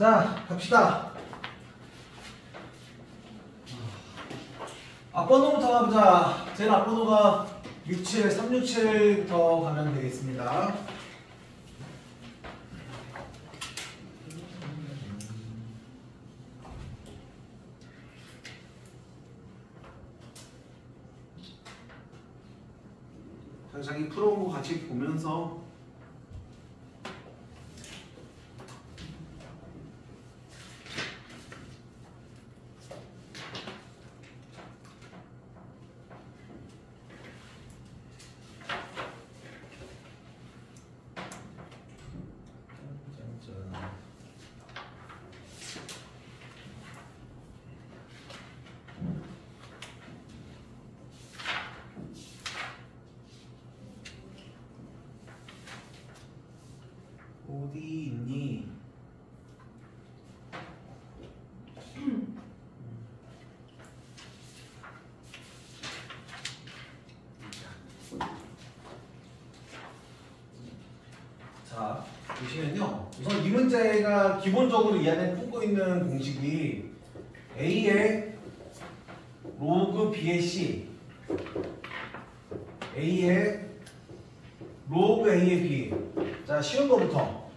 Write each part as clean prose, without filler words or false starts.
자, 갑시다. 앞번호부터 가보자. 제일 앞번호가 67, 367부터 가면 되겠습니다. 자기 풀어온 거 같이 보면서 어디 있니? 자, 보시면요. 우선 이 문제가 기본적으로 이 안에 품고 있는 공식이 A의 로그 B의 C, A의 로그 A의 B. 자, 쉬운 거부터.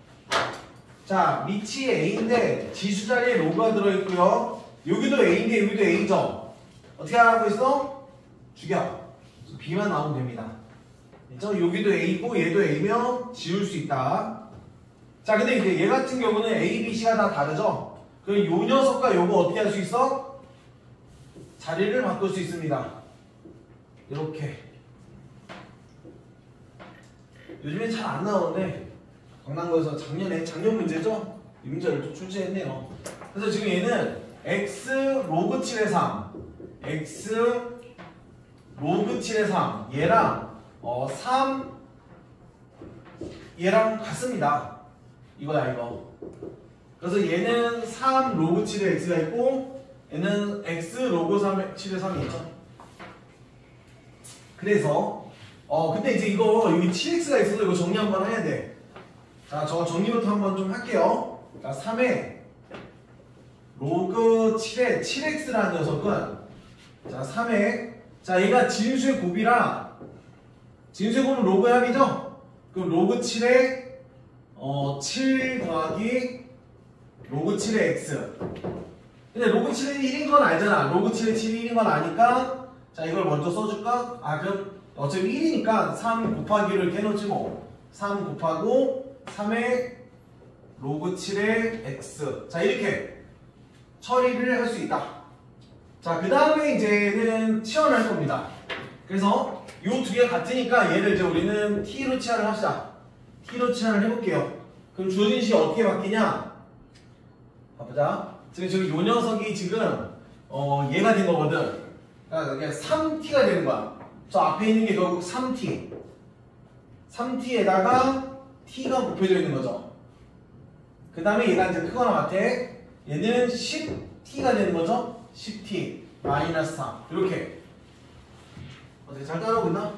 자, 밑이 A인데 지수 자리에 로그가 들어있고요. 여기도 A인데 여기도 A죠. 어떻게 하고 있어? 죽여. B만 나오면 됩니다. 그렇죠? 여기도 A고 얘도 A면 지울 수 있다. 자, 근데 이제 얘 같은 경우는 A, B, C가 다 다르죠? 그럼 요 녀석과 요거 어떻게 할 수 있어? 자리를 바꿀 수 있습니다. 이렇게. 요즘엔 잘 안 나오는데 강남구에서 작년 문제죠? 이 문제를 또 출제했네요. 그래서 지금 얘는 x 로그 7의 3 x 로그 7의 3 얘랑 3 얘랑 같습니다. 이거야 이거. 그래서 얘는 3 로그 7의 x가 있고 얘는 x 로그 7의 3이 있죠. 그래서 근데 이제 이거 여기 7x가 있어서 이거 정리 한번 해야 돼. 자, 저 정리부터 한번 좀 할게요. 자, 3의 로그 7의 7x라는 녀석은 자, 3의 자, 얘가 진수의 곱이라 진수의 곱은 로그의 합이죠? 그럼 로그 7의 7 더하기 로그 7의 x. 근데 로그 7의 1인 건 알잖아. 로그 7의 7이 1인 건 아니까 자, 이걸 먼저 써줄까? 그럼 어차피 1이니까 3 곱하기를 이렇게 해놓지 뭐. 3 곱하고 3의 로그 7의 x. 자, 이렇게 처리를 할 수 있다. 자, 그 다음에 이제는 치환을 할 겁니다. 그래서 이 두 개가 같으니까 얘를 이제 우리는 t로 치환을 합시다. t로 치환을 해볼게요. 그럼 주어진 식이 어떻게 바뀌냐? 봐보자. 지금 요 녀석이 지금 얘가 된 거거든. 그러니까 3t가 되는 거야. 저 앞에 있는 게 결국 3t. 3t에다가 t가 곱해져 있는 거죠. 그 다음에 얘가 이제 크거나 같아. 얘는 10t가 되는 거죠. 10t 마이너스 3. 이렇게. 어떻게 잘 따라오고 있나?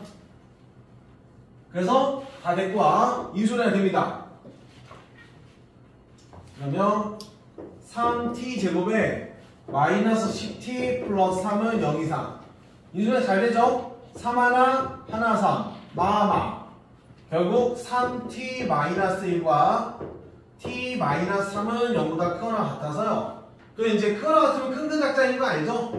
그래서 다 됐고 인수분해가 됩니다. 그러면 3t 제곱에 마이너스 10t 플러스 3은 0 이상. 인수분해 잘 되죠? 3 하나, 하나 3. 마마. 결국 3t-1과 t-3은 0보다 크거나 같아서요. 또 이제 크거나 같으면 큰 그 작자인 거 알죠?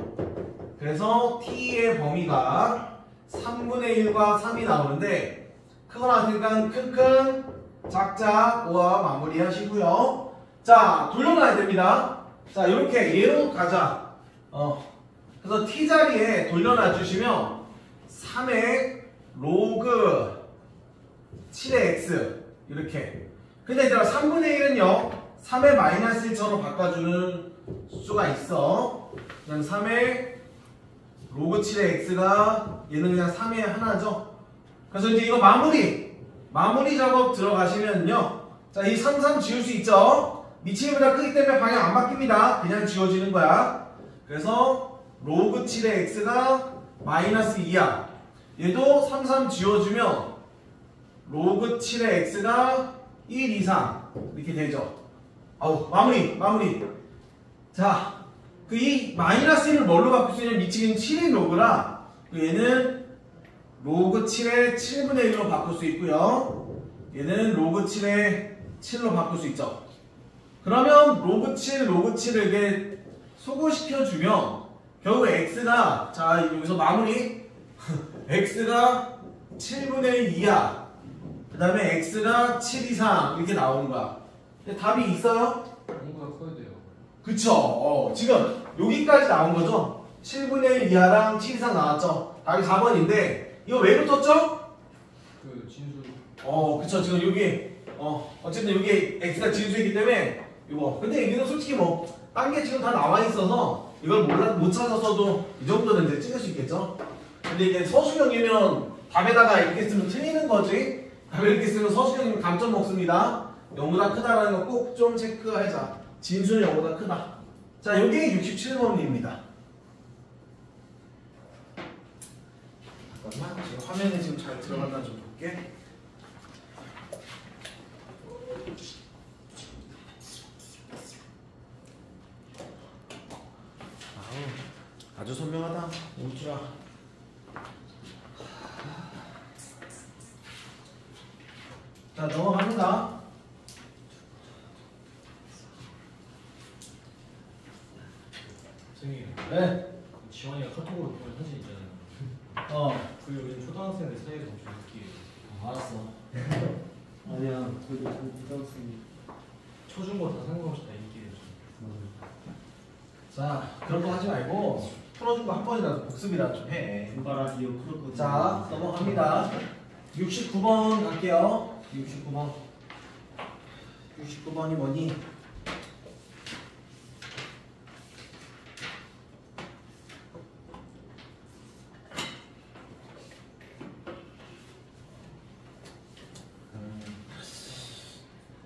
그래서 t의 범위가 3분의 1과 3이 나오는데 크거나 같으니까 큰큰 작자 5와 마무리 하시고요. 자, 돌려놔야 됩니다. 자, 이렇게 얘로 가자. 그래서 t자리에 돌려놔 주시면 3의 로그 7의 x 이렇게. 근데 이제 3분의 1은요 3의 마이너스 1처럼 바꿔주는 수가 있어. 그냥 3의 로그 7의 x가 얘는 그냥 3의 하나죠. 그래서 이제 이거 마무리 작업 들어가시면요. 자, 이 3, 3 지울 수 있죠. 밑치보다 크기 때문에 방향 안 바뀝니다. 그냥 지워지는 거야. 그래서 로그 7의 x가 마이너스 2야. 얘도 3, 3 지워주면 로그 7의 x가 1 이상 이렇게 되죠. 마무리. 자, 이 마이너스 1을 뭘로 바꿀 수 있냐면 미치기는 7인 로그라 얘는 로그 7의 7분의 1로 바꿀 수 있고요. 얘는 로그 7의 7로 바꿀 수 있죠. 그러면 로그 7을 이렇게 소거시켜주면 결국 x가 자 여기서 마무리 x가 7분의 1 이하 그 다음에 x가 7 이상 이렇게 나오는 거야. 근데 답이 있어요? 0보다 커야 돼요. 그쵸. 지금 여기까지 나온 거죠. 7분의 1 이하랑 7 이상 나왔죠. 답이 4번인데 이거 왜 붙었죠? 그 진수. 그쵸. 지금 여기 어쨌든 여기 x가 진수이기 때문에 이거. 근데 여기는 솔직히 뭐 딴 게 지금 다 나와 있어서 이걸 못 찾았어도 이 정도는 이제 찍을 수 있겠죠. 근데 이게 서술형이면 답에다가 이렇게 쓰면 틀리는 거지. 답에 이렇게 쓰면 서술형이면 감점 먹습니다. 0보다 크다라는 거 꼭 좀 체크하자. 진수는 0보다 크다. 자, 여기 67번입니다. 잠깐만, 지금 화면에 지금 잘 들어갔나 좀 볼게. 아주 선명하다. 울트라. 자, 넘어갑니다. 선생님. 네. 지원이가 카톡으로 보낸 사진 있잖아요. 그리고 요즘 초등학생들 사이에서 엄청 웃기게. 알았어. 아니야, 그래도 고등학생이 쳐준 거 다 상관없이 다 인기를 줘. 자, 그런 거 하지 말고 풀어준 거 한 번이라도 복습이라도 좀 해. 손가락이요 크로커. 자, 넘어갑니다. 69번 갈게요. 69번. 69번이 뭐니?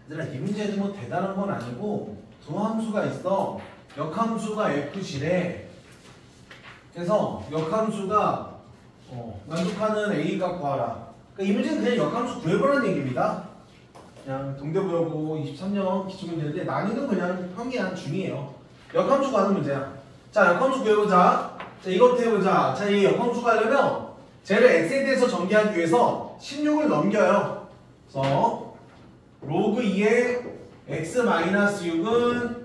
얘들아, 이 문제는 뭐 대단한 건 아니고 두 함수가 있어. 역함수가 F시래. 그래서 역함수가 만족하는 A 값 구하라. 그러니까 이 문제는 그냥 역함수 구해보라는 얘기입니다. 그냥 동대구여고 23년 기출문제인데 난이도는 그냥 평이한 중이에요. 역함수 구하는 문제야. 자, 역함수 구해보자. 자, 이것부터 해보자. 자, 이 역함수 구하려면 쟤를 x에 대해서 전개하기 위해서 16을 넘겨요. 그래서 로그 2의 x-6은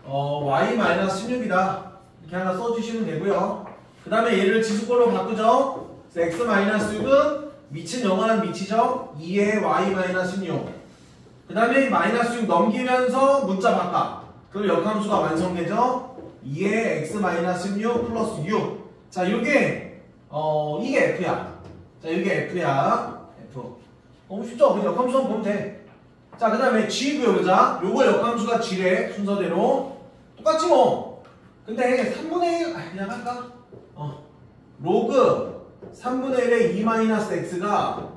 y-16이다. 이렇게 하나 써주시면 되고요. 그 다음에 얘를 지수꼴로 바꾸죠. 그래서 x-6은 미친 영원한 미치죠. 2의 y-16. 그 다음에 마이너스 6 넘기면서 문자 바꿔. 그럼 역함수가 완성되죠. 2의 x-16 플러스 6. 자, 이게 F야. 자, 이게 F야. F. 너무 쉽죠? 그냥 역함수만 보면 돼. 자, 그 다음에 G 구해보자. 요거 역함수가 G래. 순서대로. 똑같지 뭐. 근데 3분의 1, 그냥 할까? 로그 3분의 1의 2-x가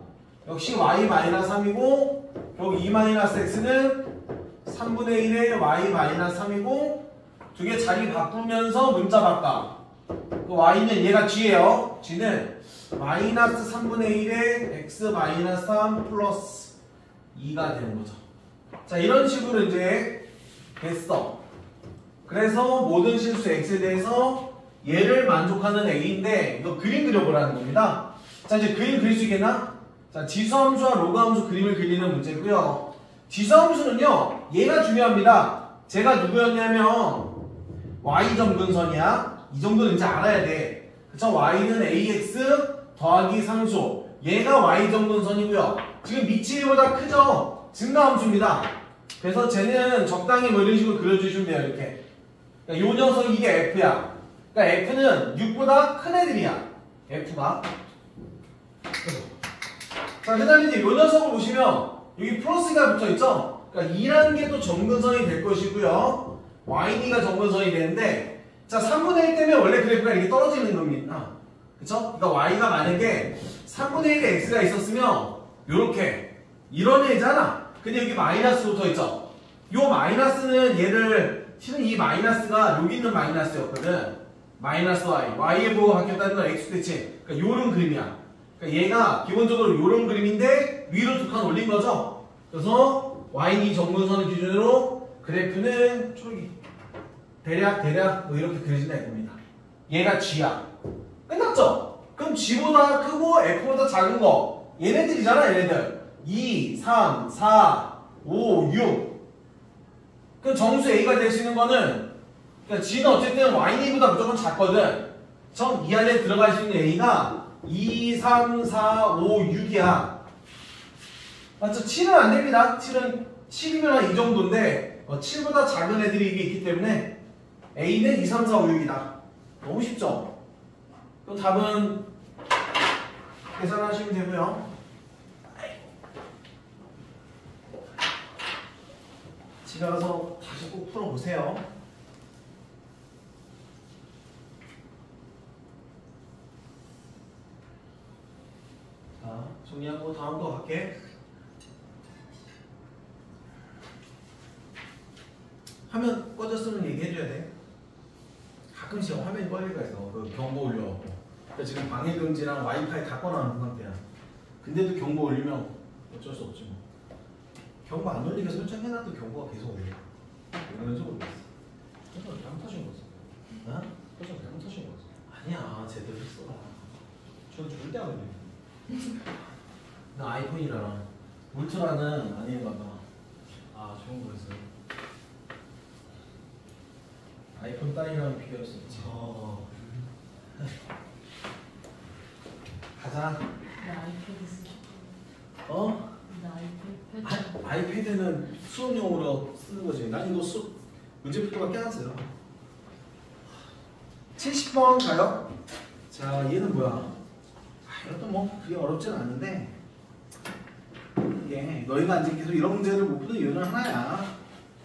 역시 y-3이고, 여기 2-x는 3분의 1의 y-3이고, 두 개 자리 바꾸면서 문자 바꿔. 그 y는 얘가 G예요. G는 마이너스 3분의 1의 x-3 플러스 2가 되는 거죠. 자, 이런 식으로 이제 됐어. 그래서 모든 실수 x에 대해서 얘를 만족하는 a인데 이거 그림 그려보라는 겁니다. 자, 이제 그림 그릴 수 있겠나? 자, 지수함수와 로그함수 그림을 그리는 문제고요. 지수함수는요, 얘가 중요합니다. 제가 누구였냐면 y점근선이야. 이 정도는 이제 알아야 돼. 그쵸? y는 ax 더하기 상수. 얘가 y점근선이고요. 지금 미치기보다 크죠? 증가함수입니다. 그래서 쟤는 적당히 뭐 이런 식으로 그려주시면 돼요. 이렇게. 그러니까 요 녀석 이게 F야. 그러니까 F는 6보다 큰 애들이야. F가. 자, 그 다음에 이제 요 녀석을 보시면 여기 플러스가 붙어있죠? 그러니까 2라는 게 또 점근선이 될 것이고요. YD가 점근선이 되는데, 자, 3분의 1 때문에 원래 그래프가 이렇게 떨어지는 겁니다. 그쵸? 그러니까 Y가 만약에 3분의 1의 X가 있었으면 요렇게 이런 애잖아. 근데 여기 마이너스 붙어 있죠? 요 마이너스는 얘를 실은 이 마이너스가 여기 있는 마이너스였거든. 마이너스 y. y의 부호가 바뀌었다는 건 x 대칭. 그러니까 요런 그림이야. 그러니까 얘가 기본적으로 요런 그림인데 위로 두 칸 올린 거죠. 그래서 y는 이 정근선을 기준으로 그래프는 저기 대략 뭐 이렇게 그려진다 이겁니다. 얘가 G야. 끝났죠? 그럼 G보다 크고 F보다 작은 거 얘네들이잖아. 얘네들 2, 3, 4, 5, 6. 그럼 정수 A가 될 수 있는 거는 그러니까 G는 어쨌든 Y보다 무조건 작거든. 정 이 안에 들어갈 수 있는 A가 2, 3, 4, 5, 6이야. 맞죠? 7은 안 됩니다. 7이면 한 이 정도인데 7보다 작은 애들이 이게 있기 때문에 A는 2, 3, 4, 5, 6이다. 너무 쉽죠? 그럼 답은 계산하시면 되고요. 집에 가서 다시 꼭 풀어보세요. 자, 정리하고 다음 거 갈게. 화면 꺼졌으면 얘기해줘야 돼. 가끔씩 화면이 꺼질 때가 있어. 그 경보 올려갖고. 그러니까 지금 방해금지랑 와이파이 다 꺼놔놓은 상태야. 근데도 경보 올리면 어쩔 수 없지 뭐. 경보 안 올리게 설정해놔도 경보가 계속 올려. 왜 그런지 모르겠어. 그래서 잘못 하신 거지. 어? 그래서 잘못 하신 거지. 아니야, 제대로 했어. 저는 절대 안 해요. 나 아이폰이라 울트라는 아닌가 봐. 아, 좋은 거였어요. 아이폰 딸이랑 비교할 수 있지. 가자. 나 아이패드 쓰. 어? 나 아이패드. 아이패드는 수업용으로 쓰는 거지. 난 이거 문제풀이밖에 안 써요. 70번 가요. 자, 얘는 뭐야? 이것도 뭐 그게 어렵진 않은데 이게 너희가 이제 계속 이런 문제를 못 푸는 이유는 하나야.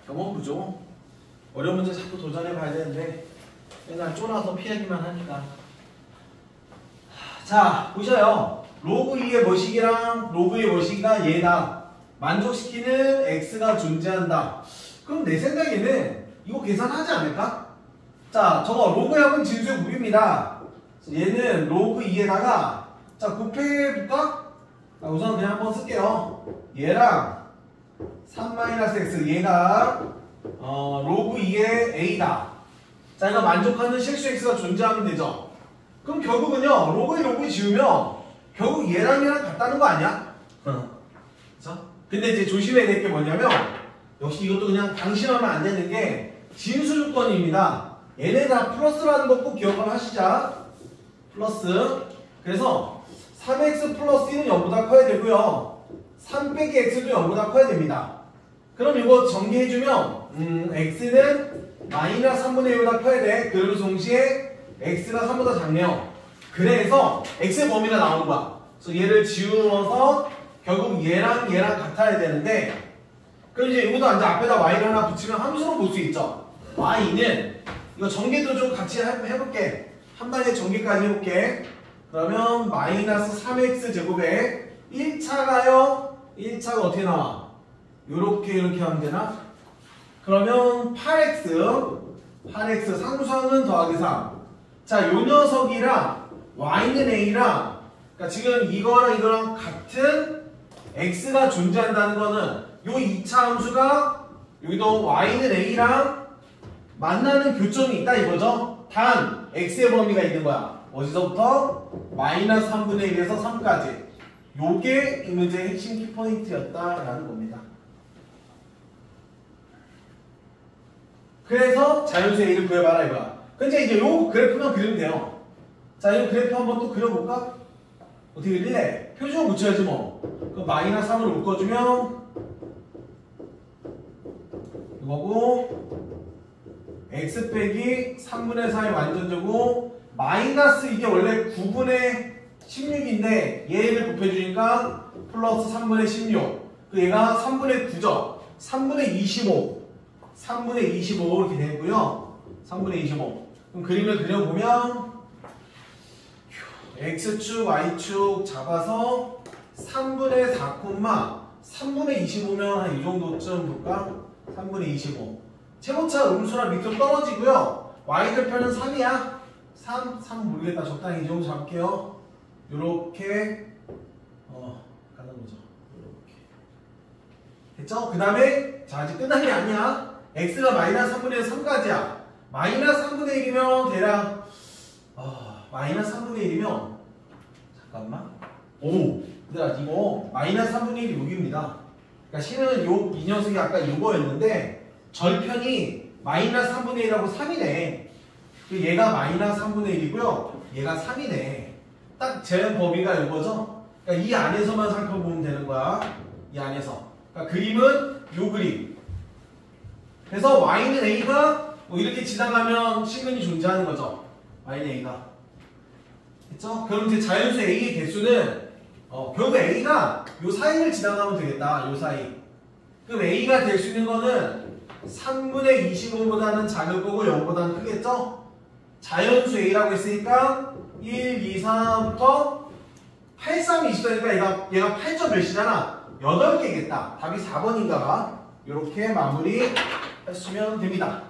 경험 구조. 어려운 문제 자꾸 도전해 봐야 되는데 맨날 쫄아서 피하기만 하니까. 자, 보셔요. 로그 2의 머시기랑 로그 2의 머시기가 얘다. 만족시키는 x가 존재한다. 그럼 내 생각에는 이거 계산하지 않을까? 자, 저거 로그 합은 진수의 곱입니다. 얘는 로그 2에다가 자, 곱해볼까? 우선 그냥 한번 쓸게요. 얘랑 3-x 얘가 로그 2의 a다. 자, 이거 만족하는 실수 x가 존재하면 되죠. 그럼 결국은요, 로그 2 지우면 결국 얘랑 같다는 거 아니야? 그쵸? 근데 이제 조심해야 될 게 뭐냐면 역시 이것도 그냥 방심하면 안 되는 게 진수 조건입니다. 얘네 다 플러스라는 거 꼭 기억을 하시자. 플러스. 그래서 3x 플러스 1은 0보다 커야 되고요. 3 빼기 x도 0보다 커야 됩니다. 그럼 이거 전개해주면 x는 마이너스 3분의 1보다 커야 돼. 그리고 동시에 x가 3보다 작네요. 그래서 x의 범위가 나오는 거야. 그래서 얘를 지우면서 결국 얘랑 같아야 되는데 그럼 이제 이것도 이제 앞에다 y를 하나 붙이면 함수로 볼 수 있죠. y는 이거 전개도 좀 같이 해볼게. 한 방에 전개까지 해볼게. 그러면 마이너스 3x 제곱에 1차가요. 1차가 어떻게 나와? 이렇게 하면 되나? 그러면 8x 상수하는 더하기 3. 자, 요 녀석이랑 y는 a랑 그러니까 지금 이거랑 같은 x가 존재한다는 거는 요 2차 함수가 여기도 y는 a랑 만나는 교점이 있다 이거죠? 단 x의 범위가 있는 거야. 어디서부터? 마이너스 3분의 1에서 3까지. 요게 이 문제의 핵심 키포인트였다라는 겁니다. 그래서 자연수 a를 구해봐라 이거야. 근데 이제 요 그래프만 그리면 돼요. 자, 이 그래프 한번 또 그려볼까? 어떻게 그릴래? 표준을 붙여야지 뭐. 그럼 마이너스 3으로 묶어주면 이거고 x 빼기 3분의 4의 완전제곱 마이너스 이게 원래 9분의 16인데 얘를 곱해주니까 플러스 3분의 16 그 얘가 3분의 9죠. 3분의 25 이렇게 되고요. 3분의 25 그럼 그림을 그려보면 x축, y축 잡아서 3분의 4, 3분의 25면 한 이 정도쯤 볼까? 3분의 25 최고차 음수나 밑으로 떨어지고요. y절편은 3이야. 3 모르겠다. 적당히 이 정도 잡을게요. 요렇게 가는 거죠. 요렇게 됐죠? 그 다음에 자 아직 끝난 게 아니야. x가 마이너스 3분의 3까지야. 마이너스 3분의 1이면 대략 마이너스 3분의 1이면 잠깐만. 오, 얘들아 이거 마이너스 3분의 1이 여기입니다. 그러니까 실은 이 녀석이 아까 이거였는데 절편이 마이너스 3분의 1하고 3이네. 얘가 마이너스 3분의 1이고요. 얘가 3이네. 딱 제한 범위가 이거죠. 그러니까 이 안에서만 살펴보면 되는 거야. 이 안에서. 그러니까 그림은 요 그림. 그래서 y는 a가 뭐 이렇게 지나가면 시근이 존재하는 거죠. y는 a가. 됐죠? 그럼 이제 자연수 a의 개수는 결국 a가 요 사이를 지나가면 되겠다. 요 사이. 그럼 a가 될 수 있는 거는 3분의 25보다는 작을 거고 0보다는 크겠죠? 자연수 a라고 했으니까 1, 2, 4부터 8, 3, 20도니까 얘가 8점 몇이잖아. 8개겠다. 답이 4번인가? 이렇게 마무리 하시면 됩니다.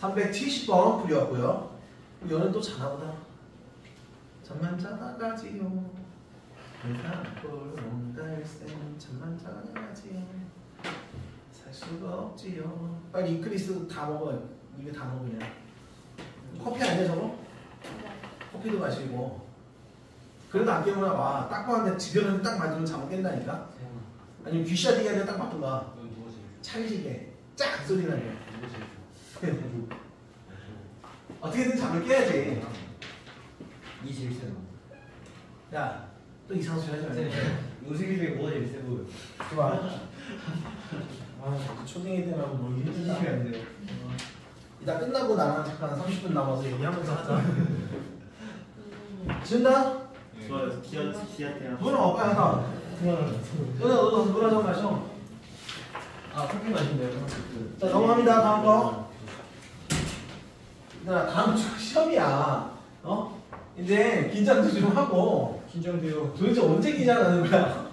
370번 풀이었고요. 이거는 또 자나보다. 잠만 자다가지요. 잠만 자다가지요. 살 수가 없지요. 빨리 인크리스 다 먹어요. 입에 다 먹으냐. 커피 아니야 저거? 커피도 마시고. 그래도 안 깨우나 봐. 딱 봤는데 지금은 딱 맞으면 잠을 깬다니까. 아니면 귀샤디게 하면 딱 맞던가. 찰지게 짝 소리 나게. 어떻게든 잠을 깨야지. 이 제일 세요. 야, 또 이상한 소리 하지 말고. 요새 중에 뭐가 제일 세 보여? 좋아. 초딩이 때문에 놀기 힘들다. 안 돼요. 이따 끝나고 나랑 잠깐 30분 남아서 얘기하면서 하자. 준다? 좋아요. 기한테 물은 오빠야 하나. 너도 물 한 잔 마셔. 아 커피 마신대요. 자 넘어갑니다. 다음 거. 얘들아 다음 주 시험이야. 이제 긴장도 좀 하고. 긴장돼요. 도대체 언제 긴장하는 거야?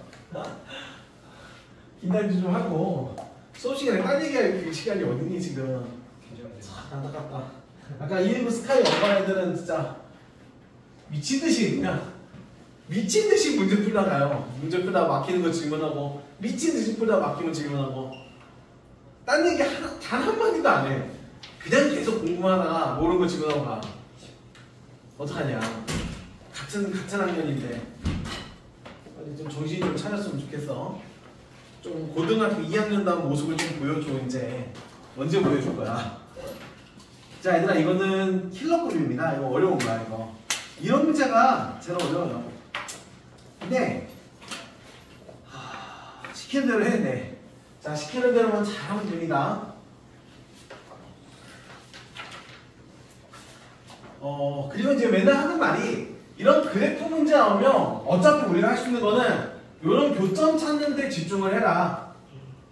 긴장도 좀 하고. 수업 시간에 딴 얘기할 시간이 어딨니 지금? 긴장돼요. 안타깝다. 아까 일부 스카이 엄마 애들은 진짜 미친듯이 그냥 미친듯이 문제 풀다가요. 문제 풀다가 막히는 거 질문하고 미친듯이 풀다가 막히면 질문하고 딴 얘기 단 한마디도 안 해. 그냥 계속 공부하다가 모르는 거 질문하고 가. 어떡하냐. 같은 학년인데 빨리 좀 정신 좀 차렸으면 좋겠어. 좀 고등학교 2학년다운 모습을 좀 보여줘. 이제 언제 보여줄 거야. 자 얘들아 이거는 킬러급입니다. 이거 어려운 거야 이거. 이런 문제가 제일 어려워요. 근데 시키는 대로 해야 돼. 자 시키는 대로만 잘하면 됩니다. 그리고 이제 맨날 하는 말이 이런 그래프 문제 나오면 어차피 우리가 할 수 있는 거는 이런 교점 찾는 데 집중을 해라.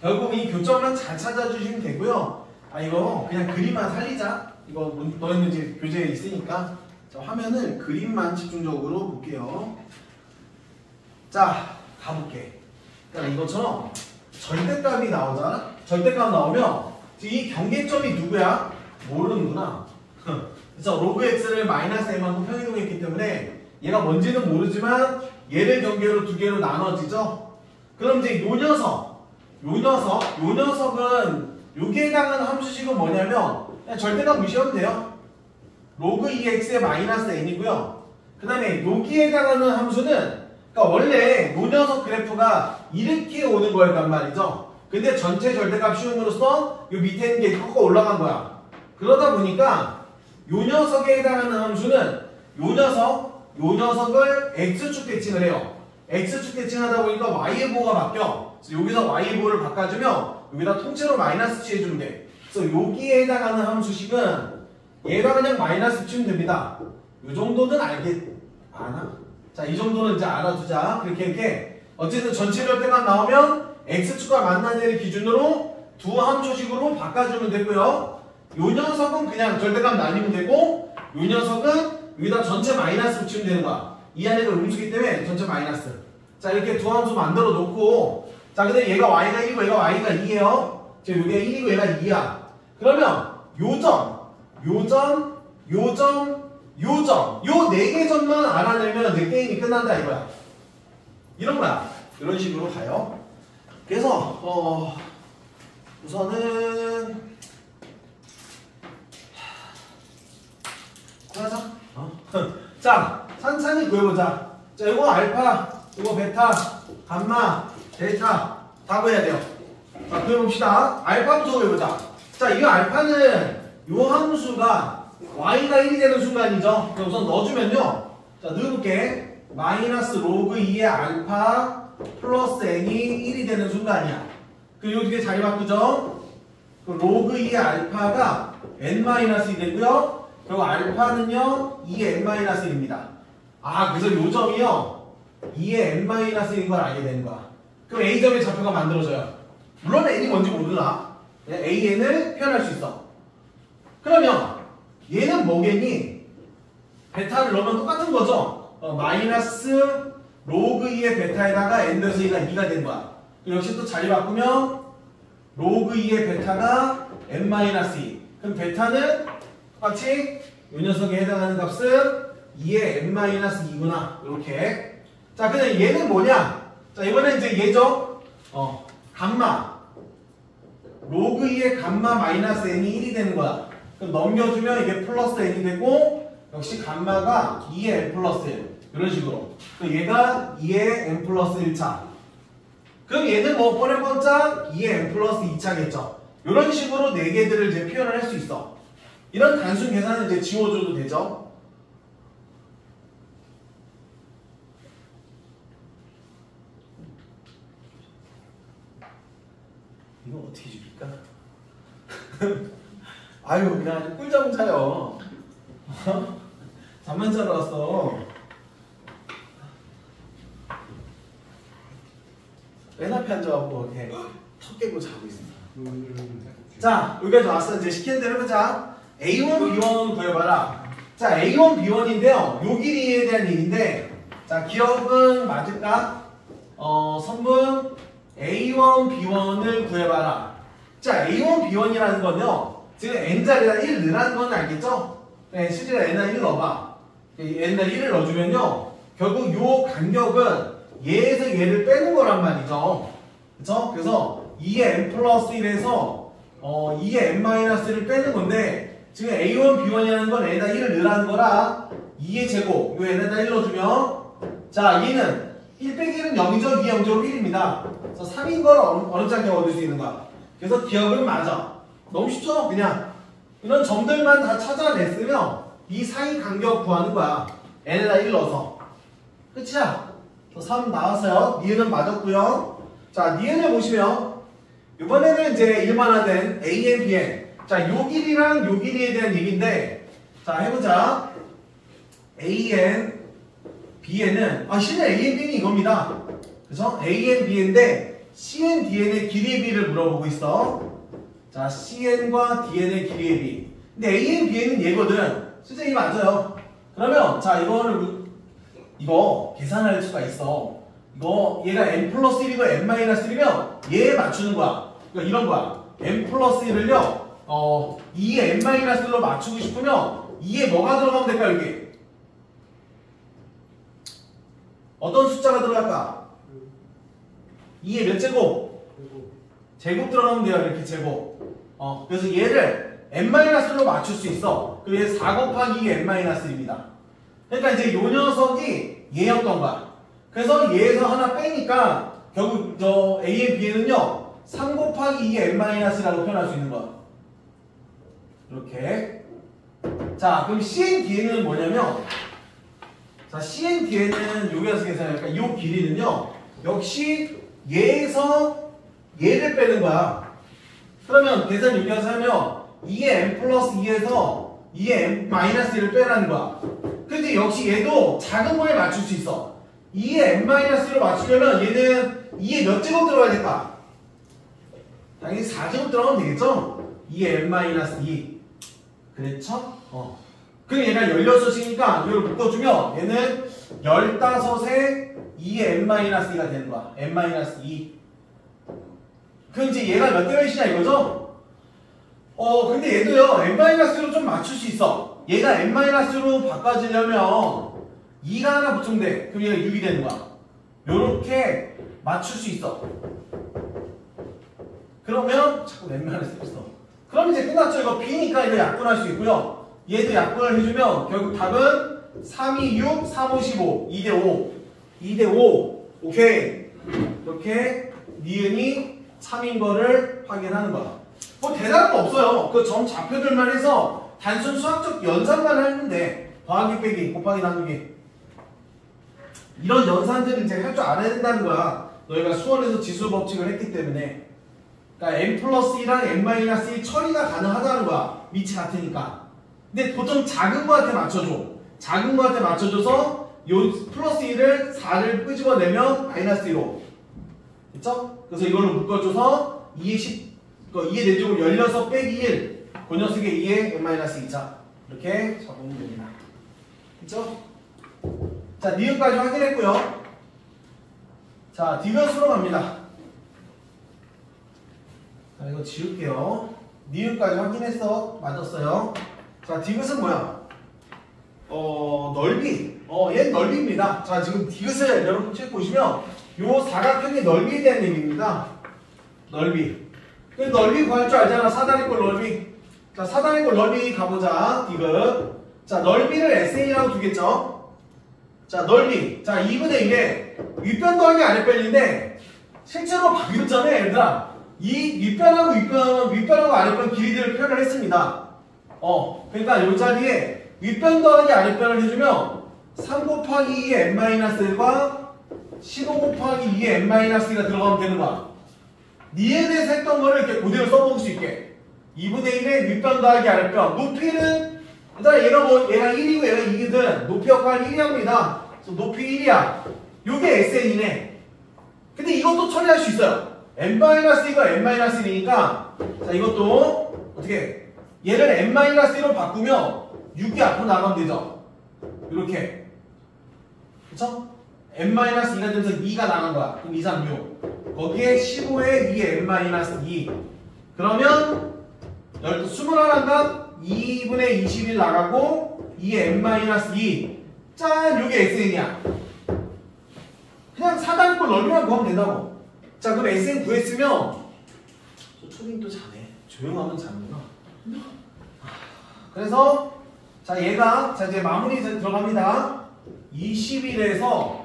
결국 이 교점만 잘 찾아주시면 되고요. 이거 그냥 그림만 살리자. 이거 너희는 이제 교재에 있으니까. 자, 화면을 그림만 집중적으로 볼게요. 자, 가볼게. 그러니까 이것처럼 절대값이 나오잖아? 절대값 나오면 이 경계점이 누구야? 모르는구나. 그래서 로그 x를 마이너스 a만큼 평이동했기 때문에 얘가 뭔지는 모르지만 얘를 경계로 두 개로 나눠지죠? 그럼 이제 요 녀석은 여기에 해당하는 함수식은 뭐냐면 그냥 절대값 무시하면 돼요. 로그 2x의 마이너스 n이고요. 그 다음에 여기에 해당하는 함수는 그러니까 원래 요 녀석 그래프가 이렇게 오는 거였단 말이죠. 근데 전체 절대값 씌움으로써 요 밑에 있는 게 꺾어 올라간 거야. 그러다 보니까 요 녀석에 해당하는 함수는 요 녀석을 x축 대칭을 해요. x축 대칭하다 보니까 y의 보호가 바뀌어. 그래서 여기서 y의 보호를 바꿔주면 여기다 통째로 마이너스 취해주면 돼. 그래서 여기에 해당하는 함수식은 얘가 그냥 마이너스 치면 됩니다. 이 정도는 아나? 자, 이 정도는 이제 알아두자. 이렇게 어쨌든 전체 절대값 나오면 x축과 만난 얘를 기준으로 두 함수식으로 바꿔주면 되고요. 요 녀석은 그냥 절대값 나뉘면 되고 요 녀석은 여기다 전체 마이너스 붙이면 되는 거야. 이 안에가 음수기 때문에 전체 마이너스. 자, 이렇게 두 함수 만들어 놓고 자, 근데 얘가 y가 1이고 얘가 y가 2예요. 지금 여기가 1이고 얘가 2야. 그러면 요 네 개 점만 알아내면 이제 게임이 끝난다 이거야. 이런 거야. 이런 식으로 가요. 그래서 우선은 자, 천천히 구해보자. 자, 이거 알파, 이거 베타, 감마, 델타 다 구해야 돼요. 자, 구해봅시다. 알파부터 구해보자. 자, 이 알파는 요 함수가 y가 1이 되는 순간이죠. 그럼 우선 넣어주면요. 자, 넣어볼게. 마이너스 로그 2의 알파 플러스 n이 1이 되는 순간이야. 그럼 요 두 개 자리 바꾸죠. 그 로그 2의 알파가 n-1이 되고요. 그리고 알파는요 2의 n-1입니다. 아, 그래서 요 점이요 2의 n-1인 걸 알게 되는 거야. 그럼 a점의 좌표가 만들어져요. 물론 n이 뭔지 모르나 an을 표현할 수 있어. 그러면 얘는 뭐겠니? 베타를 넣으면 똑같은 거죠. 마이너스 로그 2의 베타에다가 n-2가 2가 된 거야. 역시 또 자리 바꾸면 로그 2의 베타가 n-2. 그럼 베타는 똑같이 이 녀석에 해당하는 값은 2의 n-2구나. 이렇게. 자, 근데 얘는 뭐냐? 자, 이번엔 이제 얘죠. 감마. 로그 2의 감마 마이너스 n이 1이 되는 거야. 그럼 넘겨주면 이게 플러스 n이 되고, 역시 감마가 2의 n 플러스 1. 이런 식으로. 그럼 얘가 2의 n 플러스 1차. 그럼 얘는 뭐 뻔해뻔짝 2의 n 플러스 2차겠죠. 이런 식으로 네 개들을 이제 표현을 할 수 있어. 이런 단순 계산은 이제 지워줘도 되죠. 이거 어떻게 줄일까? 아유, 그냥 아주 꿀잠을 자요. 잠만 자러 왔어. 맨 앞에 앉아갖고 이렇게 턱 깨고 자고 있습니다. 자, 여기까지 왔어. 이제 시키는 대로 해보자. A1, B1 구해봐라. 자, A1, B1인데요. 요 길이에 대한 얘기인데, 자, 기억은 맞을까? 선분 A1, B1을 구해봐라. 자, A1, B1이라는 건요. 지금 n자리에다 1 넣으라는 건 알겠죠? 네, 실제로 n에다 1 넣어봐. n에다 1을 넣어주면요. 결국 요 간격은 얘에서 얘를 빼는 거란 말이죠. 그쵸? 그래서 2의 n 플러스 1에서 2의 n-를 빼는 건데, 지금 A1, B1이라는 건 n에다 1을 넣으라는 거라 2의 제곱, 요 n에다 1 넣어주면, 자, 얘는 1 빼기 1은 0이죠? 2의 0제곱 1입니다. 그래서 3인 걸 어느 짝에 얻을 수 있는 거야. 그래서 기억은 맞아. 너무 쉽죠? 그냥 이런 점들만 다 찾아냈으면 이 사이 간격 구하는 거야. n에다 1 넣어서. 끝이야. 3 나왔어요. 니은은 맞았고요. 자, 니은을 보시면 이번에는 이제 일반화된 AN, BN. 자, 요 길이랑 요 길이에 대한 얘기인데, 자, 해보자. AN, BN은 실은 AN, BN이 이겁니다. 그래서 AN, BN인데 CN, DN의 길이의 비를 물어보고 있어. 자, CN과 DN의 길이의 비. 근데 AN, BN은 얘거든. 실제 이 맞아요. 그러면 자, 이거 계산할 수가 있어. 이거 얘가 n 플러스 1이고 n-1이면 얘에 맞추는 거야. 그러니까 이런 거야. n 플러스 1을요 2의 n-1로 맞추고 싶으면 2에 뭐가 들어가면 될까? 여기 어떤 숫자가 들어갈까? 2의 몇 제곱? 제곱 들어가면 돼요. 이렇게 제곱. 그래서 얘를 n-로 맞출 수 있어. 그래서 4 곱하기 2의 n-1입니다. 그러니까 이제 요 녀석이 얘였던 거야. 그래서 얘에서 하나 빼니까 결국 저 A의 B에는요 3 곱하기 2의 n-라고 표현할 수 있는 거야. 이렇게. 자, 그럼 CN D에는 뭐냐면, 자, CN D에는 여기서 계산하니까 요 길이는요 역시 얘에서 얘를 빼는 거야. 그러면 계산 여기 와서 하면 2의 n 플러스 2에서 2의 n-1을 빼라는 거야. 근데 역시 얘도 작은 거에 맞출 수 있어. 2의 n-로 맞추려면 얘는 2의 몇 제곱 들어가야 될까? 당연히 4제곱 들어가면 되겠죠? 2의 n-2. 그렇죠? 그럼 얘가 16이니까 이걸 묶어주면 얘는 15에 2의 n-2가 되는 거야. n-2. 그럼 이제 얘가 몇 대 몇이냐 이거죠? 근데 얘도요 n-로 좀 맞출 수 있어. 얘가 n-로 바꿔지려면 2가 하나 붙으면 돼. 그럼 얘가 6이 되는 거야. 요렇게 맞출 수 있어. 그러면 자꾸 n-을 쓰고 있어. 그럼 이제 끝났죠. 이거 b니까 이거 약분할 수 있고요. 얘도 약분을 해주면 결국 답은 3이 6, 3, 5, 15. 2대5. 2대5. 오케이. 이렇게 니은이 3인 거를 확인하는 거야. 뭐 대단한 거 없어요. 그 점 좌표들만 해서 단순 수학적 연산만 하면 돼. 더하기 빼기, 곱하기 나누기. 이런 연산들을 이제 할 줄 알아야 된다는 거야. 너희가 수원에서 지수 법칙을 했기 때문에. 그러니까 n 플러스 1랑 n 마이너스 1 처리가 가능하다는 거야. 위치 같으니까. 근데 보통 작은 거한테 맞춰줘. 작은 거한테 맞춰줘서 요 플러스 1을 4를 끄집어내면 마이너스 1로. 됐죠? 그래서 이걸로 묶어줘서 2의 4제곱 열려서 빼기 1. 그 녀석의 2에 n 마이너스 2자. 이렇게 적으면 됩니다. 됐죠? 자, 니은까지 확인했고요. 자, 디귿으로 갑니다. 자, 이거 지울게요. 니은까지 확인했어. 맞았어요. 자, 디귿은 뭐야? 넓이. 얘는 넓이입니다. 자, 지금 디귿을 여러분 책 보시면 요 사각형의 넓이에 대한 얘기입니다. 넓이. 그 넓이 구할 줄 알잖아. 사다리꼴 넓이. 자, 사다리꼴 넓이 가보자. 디귿. 자, 넓이를 SA라고 두겠죠? 자, 넓이. 자, 2분의 1에 윗변 더하기 아랫변인데 실제로 방금 전에 얘들아 이 윗변하고 아랫변 길이들을 표현을 했습니다. 그러니까 이 자리에 윗변 더하기 아랫변을 해주면 3 곱하기 2의 n-1과 15 곱하기 2의 n-2가 들어가면 되는 거야. 니에 대해서 했던 거를 이렇게 그대로 써먹을 수 있게. 2분의 1의 윗변 더하기 아랫변. 높이는 일단 얘가 1이고 얘가 2이든 높이 역할 1이합니다. 그래서 높이 1이야. 요게 SN이네. 근데 이것도 처리할 수 있어요. n-2가 n-1이니까 자, 이것도 어떻게 얘를 n-1로 바꾸면 6이 앞으로 나가면 되죠. 이렇게. 그쵸? n-2가 되면서 2가 나간 거야. 그럼 2, 3, 6. 거기에 15에 2에 n-2. 그러면 21가 2분의 21 나가고 2에 n-2. 짠! 요게 SN이야. 그냥 사다리꼴 넓이만 구하면 된다고. 자, 그럼 SN 구했으면 초딩도 자네. 조용하면 자는구나. 그래서 자, 얘가 자 이제 마무리 들어갑니다. 21에서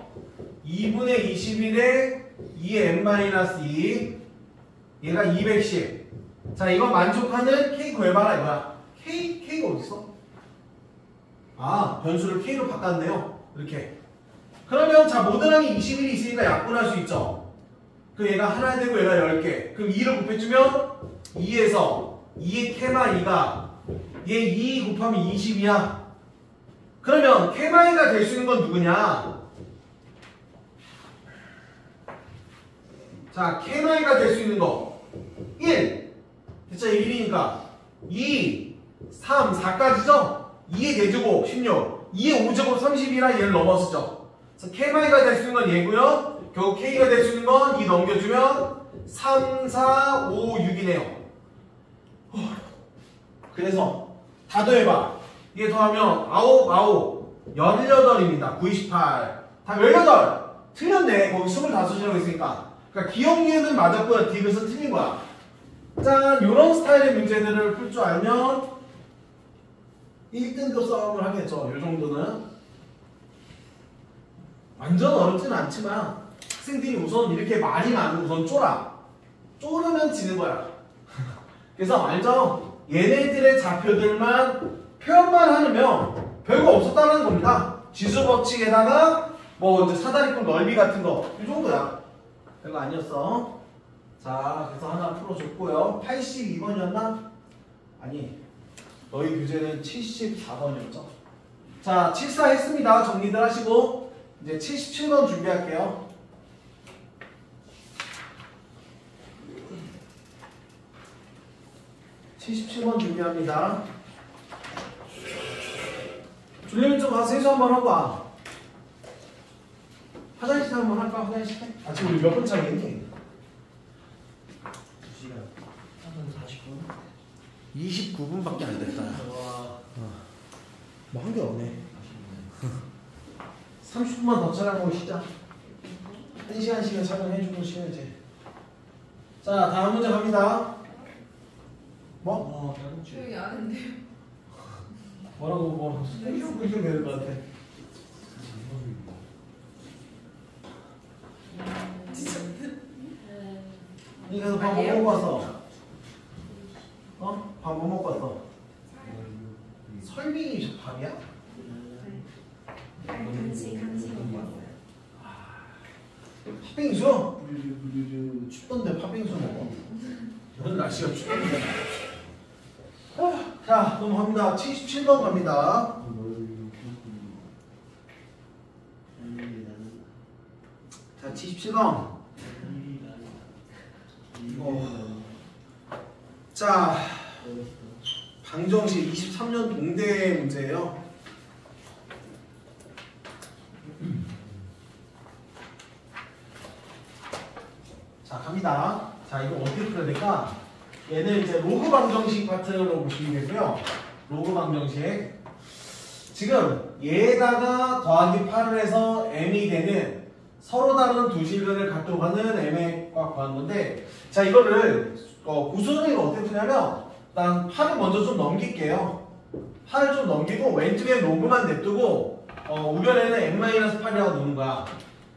2분의 21에 2의 n-2 얘가 210. 자, 이거 만족하는 K 구해봐라 이거야. K가 어딨어? 아, 변수를 K로 바꿨네요. 이렇게. 그러면 자, 모드랑이 21이 있으니까 약분할 수 있죠. 그 얘가 하나 되고 얘가 10개. 그럼 2를 곱해주면 2에서 2의 K마 2가 얘 2 곱하면 20이야. 그러면 K마이가 될 수 있는 건 누구냐? 자, K마이가 될 수 있는 거 1. 됐죠? 1이니까 2, 3, 4까지죠? 2의 4제곱 16, 2의 5제곱 32라 얘를 넘었었죠. 그래서 K마이가 될 수 있는 건 얘고요. 결국 K가 될 수 있는 건 2 넘겨주면 3, 4, 5, 6이네요. 그래서 다 더해봐. 이게 더하면 9, 18입니다. 9, 28. 다 18. 틀렸네. 거기 25이라고 했으니까. 그러니까 기억니은 맞았고요. 디귿은 틀린 거야. 짠! 요런 스타일의 문제들을 풀 줄 알면 1등급 싸움을 하겠죠. 요 정도는. 완전 어렵진 않지만 학생들이 우선 이렇게 말이 많으면 우선 쪼르면 지는 거야. 그래서 알죠? 얘네들의 좌표들만 표현만 하면 별거 없었다는 겁니다. 지수 법칙에다가 뭐 이제 사다리꼴 넓이 같은 거 이 정도야. 별거 아니었어. 자, 그래서 하나 풀어줬고요. 82번이었나? 아니, 너희 교재는 74번이었죠. 자, 74 했습니다. 정리들 하시고 이제 77번 준비할게요. 준비합니다. 졸리면 좀 가서 세수 한번 하고 와. 화장실 한번 할까? 화장실? 아, 지금 우리 몇 분 차이니? 2시간 40분? 29분밖에 안 됐다. 와. 뭐 한 게 없네. 30분만 더 촬영하고 시작. 1시간씩은 촬영해주고 쉬어야지. 자, 다음 문제 갑니다. 뭐? 딸꾹질. 조용히 안 했는데요. 뭐라고 뭐 이렇게 되는 것 같아. 집에서 밥 뭐 먹고 왔어? 어? 밥 뭐 먹고 왔어? 설민이 밥이야? 간식 먹었어요. 팥빙수? 춥던데 팥빙수 먹어. 오늘 날씨가 춥던데. 자, 넘어갑니다. 77번 갑니다. 자, 77번. 자, 방정식 23년 동대 문제예요. 자, 갑니다. 자, 이거 어떻게 풀어야 될까? 얘는 이제 로그 방정식 파트로 보시면 되고요. 로그 방정식. 지금 얘에다가 더하기 8을 해서 m이 되는 서로 다른 두 실근을 갖고 가는 m의 과 구한 건데, 자, 이거를 구수는 어떻게 푸냐면 일단 8을 먼저 좀 넘길게요. 8을 좀 넘기고 왼쪽에 로그만 냅두고 우변에는 n-8이라고 놓는 거야.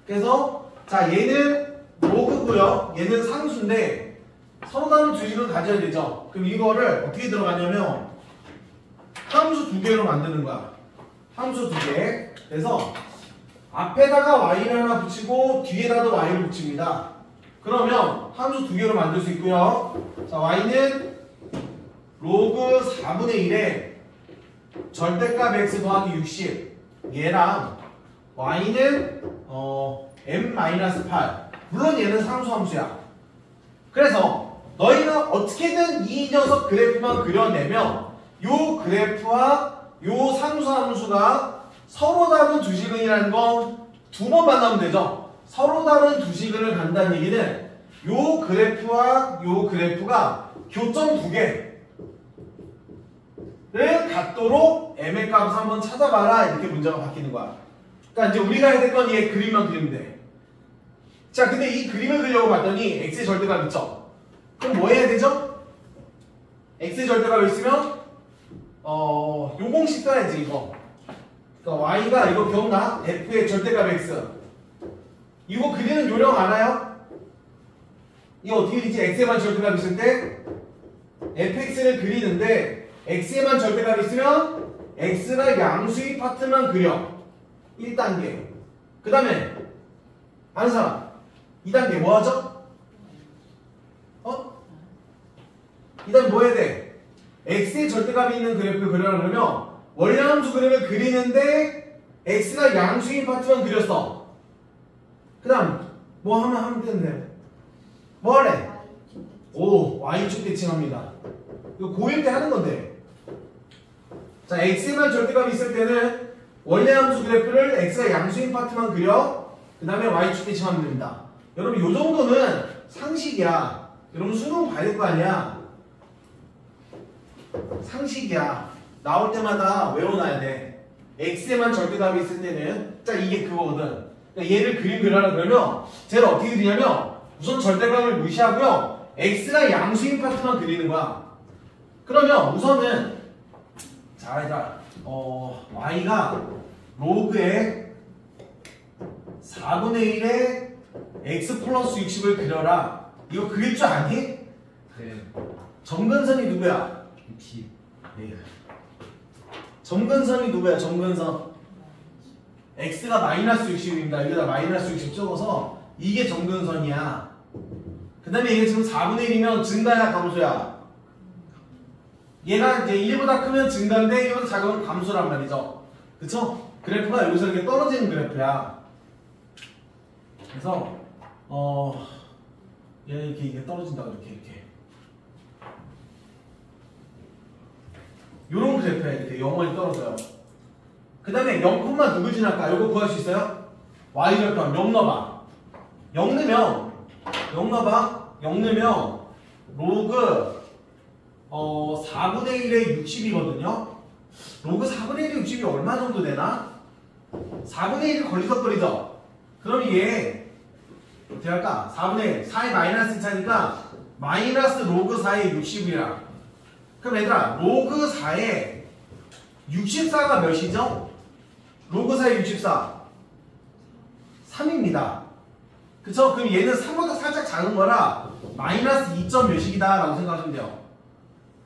그래서 자, 얘는 로그고요. 얘는 상수인데 서로 다른 두 식을 가져야 되죠. 그럼 이거를 어떻게 들어가냐면 함수 두 개로 만드는 거야. 함수 두 개. 그래서 앞에다가 y를 하나 붙이고 뒤에다도 y를 붙입니다. 그러면 함수 두 개로 만들 수 있고요. 자, y는 로그 4분의 1에 절대값 x 더하기 60 얘랑 y는 m-8 물론 얘는 상수함수야. 그래서 너희가 어떻게든 이 녀석 그래프만 그려내면 요 그래프와 요 상수함수가 서로 다른 두 식은이라는 건 두 번 만나면 되죠. 서로 다른 두 식은을 간다는 얘기는 요 그래프와 요 그래프가 교점 두 개를 갖도록 m의 값을 한번 찾아봐라. 이렇게 문제가 바뀌는 거야. 그러니까 이제 우리가 해야 될 건 얘 그림만 그리면 돼. 자, 근데 이 그림을 그리려고 봤더니 x의 절대값 있죠? 그럼 뭐 해야 되죠? x의 절대값 있으면 요 공식 써야지 이거. 그러니까 y가 이거 기억나? f의 절대값 x. 이거 그리는 요령 알아요? 이거 어떻게 그리지? x에만 절대값 있을 때 fx를 그리는데 x에만 절대값 있으면 x가 양수의 파트만 그려. 1단계. 그 다음에 아는 사람 2단계 뭐 하죠? 2단계 뭐 해야 돼? x의 절대값이 있는 그래프를 그려라 그러면 원래함수 그림을 그리는데 x가 양수인 파트만 그렸어. 그 다음 뭐 하면 되는데 뭐 하래? 오, y축 대칭합니다. 이거 고1 때 하는 건데. 자, x에만 절대값이 있을 때는 원래함수 그래프를 x가 양수인 파트만 그려. 그 다음에 y축 대칭하면 됩니다. 여러분 요 정도는 상식이야. 여러분 수능 봐야 될 거 아니야. 상식이야. 나올 때마다 외워놔야 돼. x에만 절대값이 있을 때는 자, 이게 그거거든. 그러니까 얘를 그림 그려라 그러면 쟤를 어떻게 그리냐면 우선 절대값을 무시하고요. x가 양수인 파트만 그리는 거야. 그러면 우선은 자, 얘들아 y가 로그의 4분의 1에 x 플러스 60을 그려라. 이거 그릴 줄 아니? 네. 점근선이 누구야? 60. 네. 점근선이 누구야? 점근선. x가 마이너스 60입니다. 여기다 마이너스 60 적어서 이게 점근선이야. 그 다음에 이게 지금 4분의 1이면 증가야 감소야? 얘가 이제 1보다 크면 증가인데 1보다 작으면 감소란 말이죠. 그쵸? 그래프가 여기서 이렇게 떨어지는 그래프야. 그래서 얘 이렇게 떨어진다. 이렇게 요런 그래프야. 이렇게 영원히 떨어져요. 그 다음에 0, 누구 지날까? 요거 구할 수 있어요? y절편 0 넣어봐. 0 넣으면 0 넣어봐. 0 넣으면 로그 4분의 1에 60이거든요. 로그 4분의 1에 60이 얼마 정도 되나? 4분의 1이 걸리적거리죠? 그럼 얘 어떻게 할까? 4분의 1, 4의 마이너스 차니까 마이너스 로그 4에 60이라. 그럼 얘들아 로그 4에 64가 몇이죠? 로그 4에 64 3입니다. 그쵸? 그럼 얘는 3보다 살짝 작은 거라 마이너스 2점 몇이다 라고 생각하시면 돼요.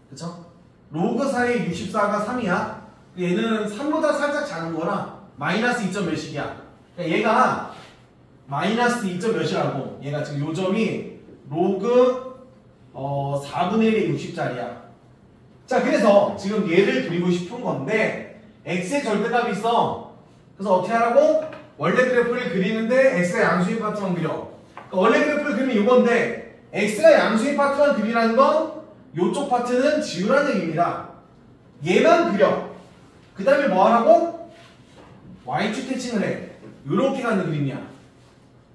그쵸? 로그 4의 64가 3이야. 얘는 3보다 살짝 작은 거라 마이너스 2점 몇이야. 그러니까 얘가 마이너스 2점 몇이라고. 얘가 지금 요점이 로그 4분의 1의 60짜리야. 자, 그래서 지금 얘를 그리고 싶은 건데 x의 절대값이 있어. 그래서 어떻게 하라고? 원래 그래프를 그리는데 x가 양수인 파트만 그려. 그러니까 원래 그래프를 그리면 이건데 x가 양수인 파트만 그리라는 건 이쪽 파트는 지우라는 의미입니다. 얘만 그려. 그 다음에 뭐 하라고? y축 대칭을 해. 이렇게 가는 그림이야.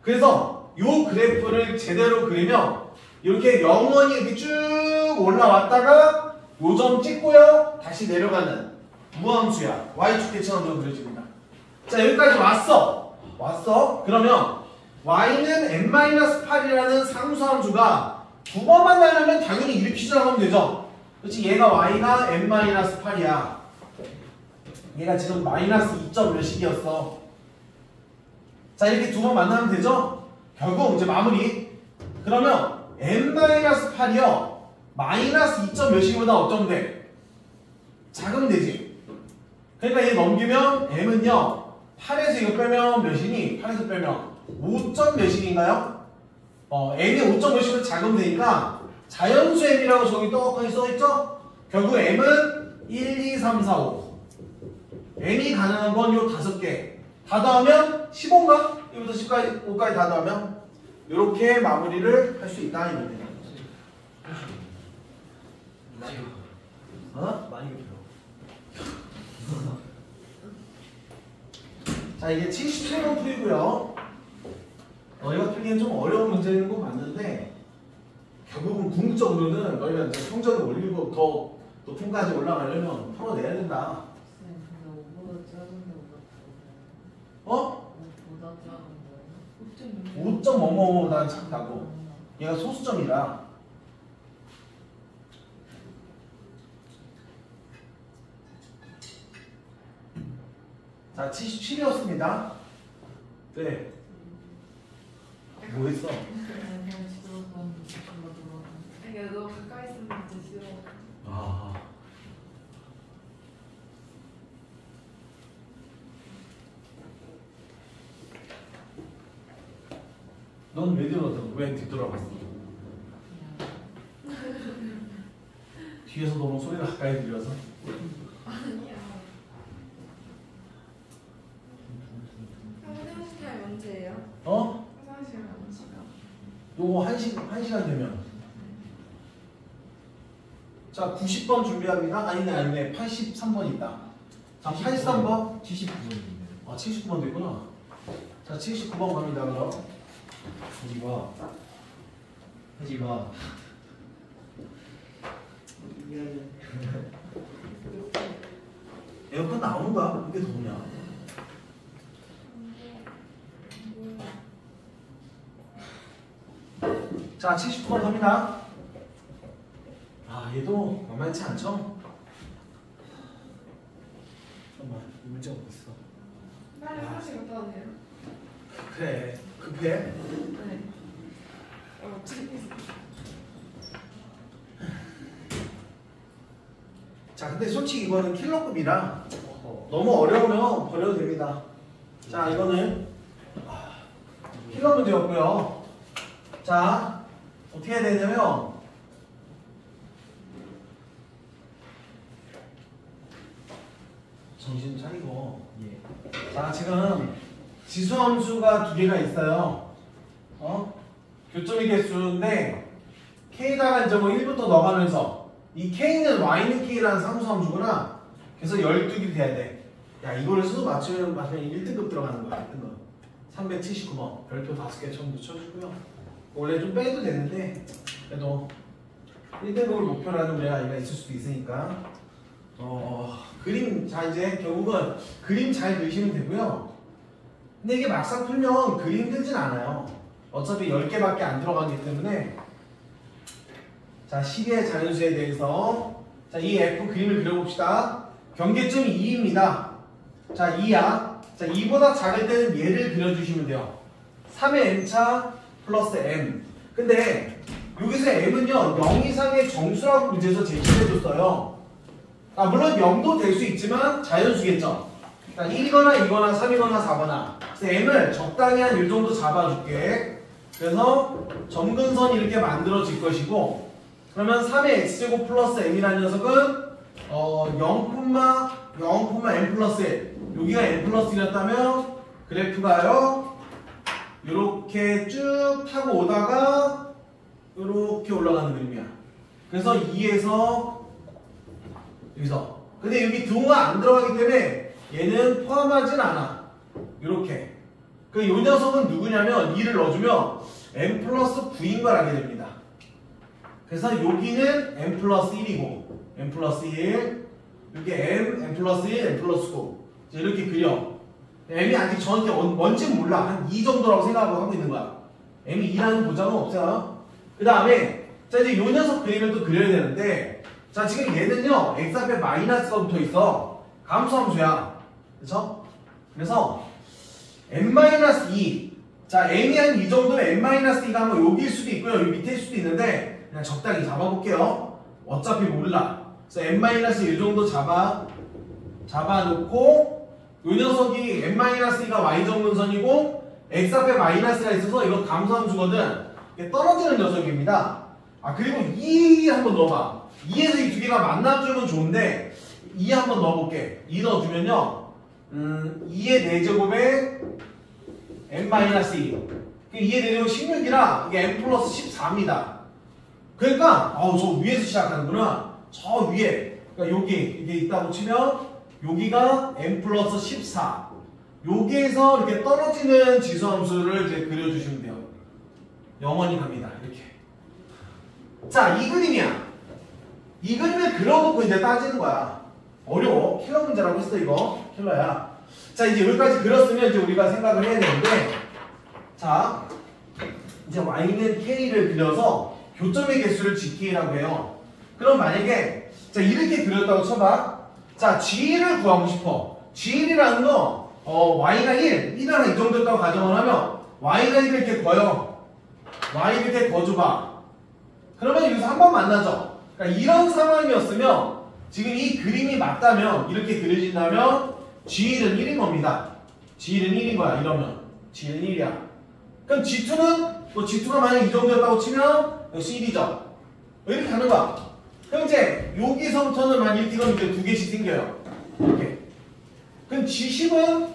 그래서 이 그래프를 제대로 그리면 이렇게 영원히 이렇게 쭉 올라왔다가 요점 찍고요. 다시 내려가는 무함수야. y축 대칭함수로 그려집니다. 자, 여기까지 왔어. 그러면 y는 n-8이라는 상수함수가 두 번 만나려면 당연히 이렇게 시작하면 되죠. 그렇지? 얘가 y가 n-8이야. 얘가 지금 마이너스 2점 몇이었어. 자, 이렇게 두 번 만나면 되죠? 결국 이제 마무리. 그러면 n-8이요. 마이너스 2점 몇이보다 어쩌면 돼? 작으면 되지. 그러니까 얘 넘기면 m은요. 8에서 이거 빼면 몇이니? 8에서 빼면 5점 몇인가요? m이 5점 몇이보다 작으면 되니까 자연수 m이라고 저기 떡하니 써있죠? 결국 m은 1, 2, 3, 4, 5. m이 가능한 건 요 5개. 다 더하면 15인가? 이거부터 10까지, 5까지 다 더하면 이렇게 마무리를 할 수 있다. 이거예요. 많이 급해요. 자, 이게 77번 풀이고요. 너희가 풀기엔 좀 어려운 문제인 거 맞는데 결국은 궁극적으로는 너희가 이제 성적을 올리고 더 높은까지 올라가려면 풀어내야 된다. 근데 5보다 작은데 어? 5보다 작은데 5점 뭐뭐보다는 작다고. 얘가 소수점이라. 자, 77이었습니다. 네. 뭐 했어? 그냥 지도권 이게 너무 가까이 있으면 진짜 싫어. 아. 넌 왜 왜 뒤돌아봤어? 뒤에서 너무 소리가 가까이 들려서? 아니야. 화장실 타임 언제예요? 어? 화장실 가는 시간. 요거 1시간 되면. 자, 90번 준비합니다. 아니네. 83번 있다. 자, 83번. 79번인데. 아, 79번도 있구나. 자, 79번 갑니다. 그럼. 하지 마. 미안해. 에어컨 나오는 거야? 이게 더우냐? 자, 79번 갑니다. 아, 얘도 만만치 않죠? 잠깐만, 이 문제 어디 있어? 빨리 화장실 갔다 와도 돼요? 그래, 급해. 네. 어떻게 자, 근데 솔직히 이거는 킬러급이라 너무 어려우면 버려도 됩니다. 자, 이거는 킬러 문제였고요. 자, 어떻게 해야 되냐면 정신 차리고. 예. 자, 지금 지수함수가 두 개가 있어요. 교점이 개수인데 K다가 이제 뭐 1부터 넣어가면서 이 K는 Y는 K라는 상수함수구나. 그래서 12개 돼야 돼. 야, 이거를 수도 맞추면 1등급 들어가는 거야. 1등급. 379번. 별표 5개 처음부터 쳐주고요. 원래 좀 빼도 되는데 그래도 1등급을 목표라는 우리 아이가 있을 수도 있으니까 그림. 자, 이제 결국은 그림 잘 그리시면 되고요. 근데 이게 막상 풀면 그림 힘들진 않아요. 어차피 10개밖에 안 들어가기 때문에. 자, 식의 자연수에 대해서 자, 이 F 그림을 그려봅시다. 경계점이 2입니다. 자, 2야. 자, 2보다 작을 때는 얘를 그려주시면 돼요. 3의 n차 플러스 m. 근데 여기서 m은요 0 이상의 정수라고 문제에서 제시해줬어요. 아 물론 0도 될 수 있지만 자연수겠죠. 그러니까 1이거나 2거나 3이거나 4거나. 그래서 m을 적당히 한 이 정도 잡아줄게. 그래서 점근선이 이렇게 만들어질 것이고, 그러면 3의 x제곱 플러스 m이라는 녀석은 0,m 플러스 1. 여기가 m 플러스 1이었다면 그래프가요 이렇게 쭉 타고 오다가 이렇게 올라가는 그림이야. 그래서 2에서 여기서. 근데 여기 등호가 안 들어가기 때문에 얘는 포함하진 않아. 이렇게. 그 요 녀석은 누구냐면 2를 넣어주면 m 플러스 9인 걸 알게 됩니다. 그래서 여기는 m 플러스 1이고 m 플러스 1, 여기 m 플러스 1, m 플러스 9 이렇게 그려. m이 아직 정확히 뭔지는 몰라. 한 2 정도라고 생각하고 있는 거야. m이 2라는 보장은 없어요. 그 다음에 자 이제 요 녀석 그림을 또 그려야 되는데, 자 지금 얘는요 x 앞에 마이너스가 붙어 있어. 감수함수야. 그쵸? 그래서 n-2. 자 m이 한 이 정도면 n-2가 한번 여기일 수도 있고요 여기 밑에일 수도 있는데 그냥 적당히 잡아볼게요. 어차피 몰라. 그래서 n-이 정도 잡아놓고, 이 녀석이 n-2가 y정근선이고 x 앞에 마이너스가 있어서 이거 감수함수거든. 이게 떨어지는 녀석입니다. 아 그리고 2 한번 넣어봐. 2에서 이 두 개가 만나주면 좋은데 2 한번 넣어볼게. 2 넣어주면요 2의 4제곱에 n-2. 2의 4제곱 16이라 이게 n 플러스 14입니다. 그러니까 저 위에서 시작하는구나. 저 위에. 그러니까 여기 이게 있다고 치면 여기가 n 플러스 14. 여기에서 이렇게 떨어지는 지수함수를 이제 그려주시면 돼요. 영원히 갑니다. 이렇게. 자, 이 그림이야. 이 그림을 그려놓고 이제 따지는 거야. 어려워. 킬러 문제라고 했어 이거. 킬러야. 자, 이제 여기까지 그렸으면 이제 우리가 생각을 해야 되는데, 자, 이제 y는 k를 그려서 교점의 개수를 gk라고 해요. 그럼 만약에 자 이렇게 그렸다고 쳐봐. 자, g를 구하고 싶어. g1이라는 거 y가 1 하나 이 정도였다고 가정을 하면 y가 1을 이렇게 거요. y 이렇게 거줘봐. 그러면 여기서 한 번 만나죠. 그러니까 이런 상황이었으면 지금 이 그림이 맞다면 이렇게 그려진다면 g1은 1인 겁니다. g1은 1인 거야. 이러면 g1은 1이야. 그럼 g2는 또 g2가 만약 이 정도였다고 치면 역시 1이죠. 이렇게 가는 거야. 그럼 이제 여기서부터는 만 이렇게 가면 이제 두 개씩 생겨요. 이렇게. 그럼 g10은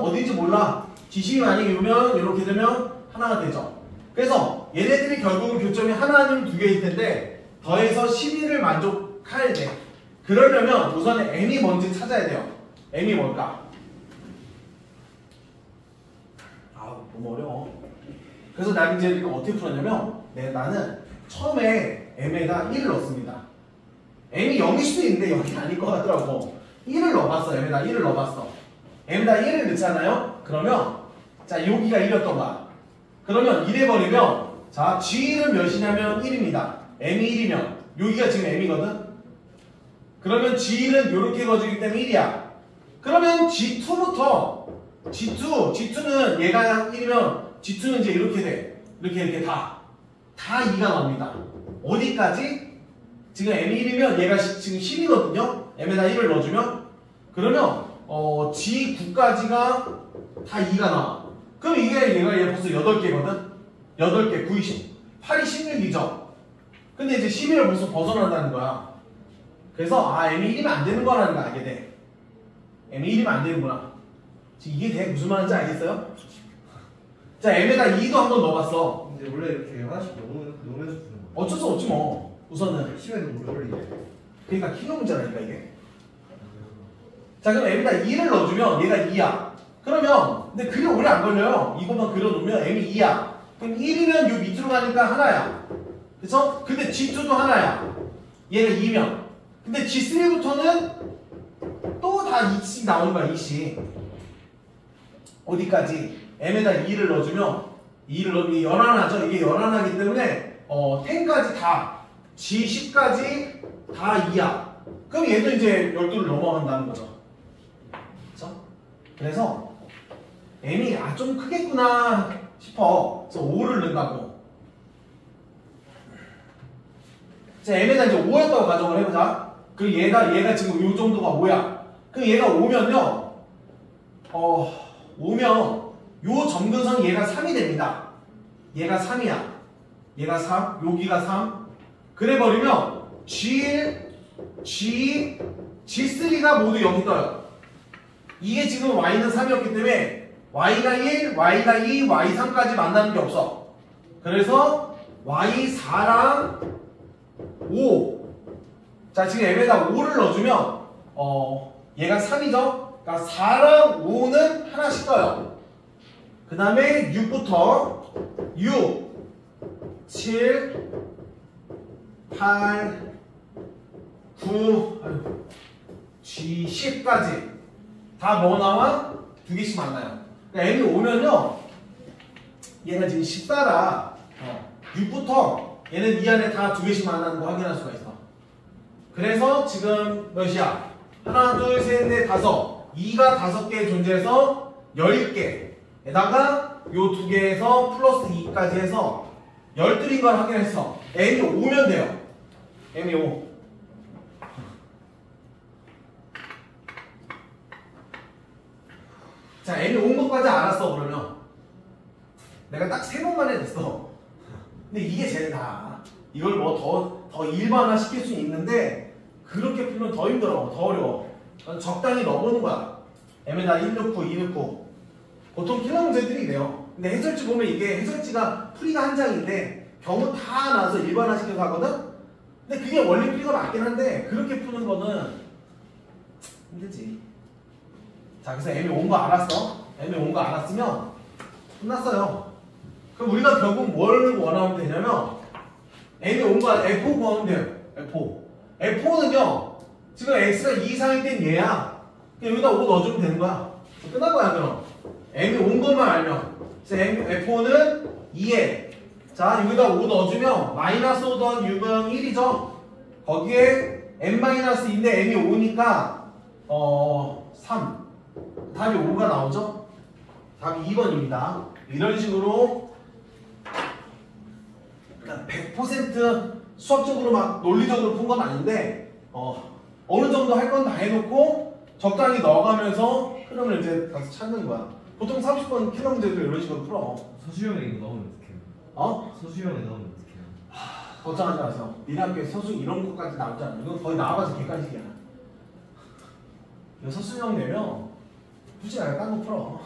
어딘지 몰라. g10이 만약에 오면 이렇게 되면 하나가 되죠. 그래서 얘네들이 결국은 교점이 하나 아니면 두 개일 텐데 더해서 12를 만족해야 돼. 그러려면 우선은 m이 뭔지 찾아야 돼요. m이 뭘까? 너무 어려워. 그래서 나는 이제 어떻게 풀었냐면 나는 처음에 m에다 1을 넣습니다. m이 0일 수도 있는데 0이 아닐 것 같더라고. 1을 넣어봤어. m에다 1을 넣어봤어. m에다 1을 넣잖아요. 그러면 자 여기가 1이었던 거야. 그러면 이래버리면 자 g는 몇이냐면 1입니다. m이 1이면 여기가 지금 m이거든. 그러면 g는 이렇게 거주기 때문에 1이야. 그러면 g2부터 g2는 얘가 1이면 g2는 이제 이렇게 돼. 이렇게 다 2가 나옵니다. 어디까지? 지금 m이 1이면 얘가 지금 10이거든요. m에다 1을 넣어주면 그러면 g9까지가 다 2가 나와. 그럼 이게 얘가 벌써 8개거든? 8개, 9, 20. 8이 16이죠? 근데 이제 11을 벌써 벗어난다는 거야. 그래서 m이 1이면 안 되는 거라는 거 알게 돼. m이 1이면 안 되는구나. 지금 이게 돼? 무슨 말인지 알겠어요? 자, m에다 2도 한번 넣어봤어. 근데 원래 이렇게 하나씩 넣으면서 주는 거야. 어쩔 수 없지 뭐. 우선은. 심해도 오래 걸리게. 그러니까 킬러 문제라니까 이게. 자, 그럼 m에다 2를 넣어주면 얘가 2야. 그러면 근데 그게 오래 안 걸려요. 이것만 그려놓으면 m이 2야. 그럼 1이면 요 밑으로 가니까 하나야. 그쵸? 근데 g2도 하나야. 얘가 2면. 근데 g3부터는 또 다 2씩 나오는 거야. 2씩. 어디까지? m에다 2를 넣어주면 2를 넣으면 연하나죠. 이게 연하나기 때문에 10까지 다 g10까지 다 2야. 그럼 얘도 이제 12를 넘어간다는 거죠. 그쵸? 그래서 m이 좀 크겠구나 싶어. 그래서 5를 넣는다고. 자, M에다 이제 5였다고 가정을 해보자. 그리고 얘가 지금 요 정도가 5야. 그럼 얘가 5면요. 오면 요 점근선이 얘가 3이 됩니다. 얘가 3이야. 얘가 3, 여기가 3. 그래버리면 G1, G2, G3가 모두 여기 떠요. 이게 지금 Y는 3이었기 때문에 Y가 1, Y가 2, Y3까지 만나는 게 없어. 그래서 Y4랑 5. 자, 지금 M에다 5를 넣어주면 얘가 3이죠? 그러니까 4랑 5는 하나씩 떠요. 그 다음에 6부터 6, 7, 8, 9, G10까지 다 뭐 나와? 두 개씩 만나요. 그러니까 M이 오면요, 얘가 지금 14라 6부터 얘는 이 안에 다 두 개씩 만나는 거 확인할 수가 있어. 그래서 지금 몇이야? 하나, 둘, 셋, 넷, 다섯. 2가 5개 존재해서 10개에다가 요 두 개에서 플러스 2까지 해서 12인 걸 확인했어. M이 5면 돼요. M이 5. 자, M이 온 것까지 알았어. 그러면 내가 딱 3번만 해줬어. 근데 이게 제일 나아. 이걸 뭐 더 일반화 시킬 수 있는데 그렇게 풀면 더 힘들어. 더 어려워. 적당히 넣어보는 거야. M에다 1 넣고 2 넣고. 보통 필러 문제들이 이래요. 근데 해설지 보면 이게 해설지가 풀이가 한 장인데 경우 다 나와서 일반화 시켜서 하거든? 근데 그게 원리 풀이가 맞긴 한데 그렇게 푸는 거는 힘들지. 자, 그래서 M이 온 거 알았어. M이 온 거 알았으면 끝났어요. 그럼 우리가 결국 뭘 원하면 되냐면 M이 온 거 F5 구하면 돼요. F5. F5는요 지금 X가 2 이상일 땐 얘야. 그냥 여기다 5 넣어주면 되는 거야. 끝난 거야. 그럼 M이 온 것만 알면. 그래서 F5는 2에 자, 여기다 5 넣어주면 마이너스 5 더하기 6은 1이죠. 거기에 M-2인데 M이 5니까 3. 답이 5가 나오죠? 답이 2번입니다. 이런 식으로 100% 수학적으로 막 논리적으로 푼 건 아닌데 어느 정도 할 건 다 해놓고 적당히 넣어가면서 흐름을 이제 다시 찾는 거야. 보통 30번 킬러 문제도 이런 식으로 풀어. 서수형에 이거 넣으면 어떡해요? 서수형에 넣으면 어떡해요? 걱정하지 마세요. 니네 학교에 서수 이런 것까지 나오지 않아. 이건 거의 나와봐서 객관식이야. 이거 서수형 내면 굳이 나가 딴 거 풀어.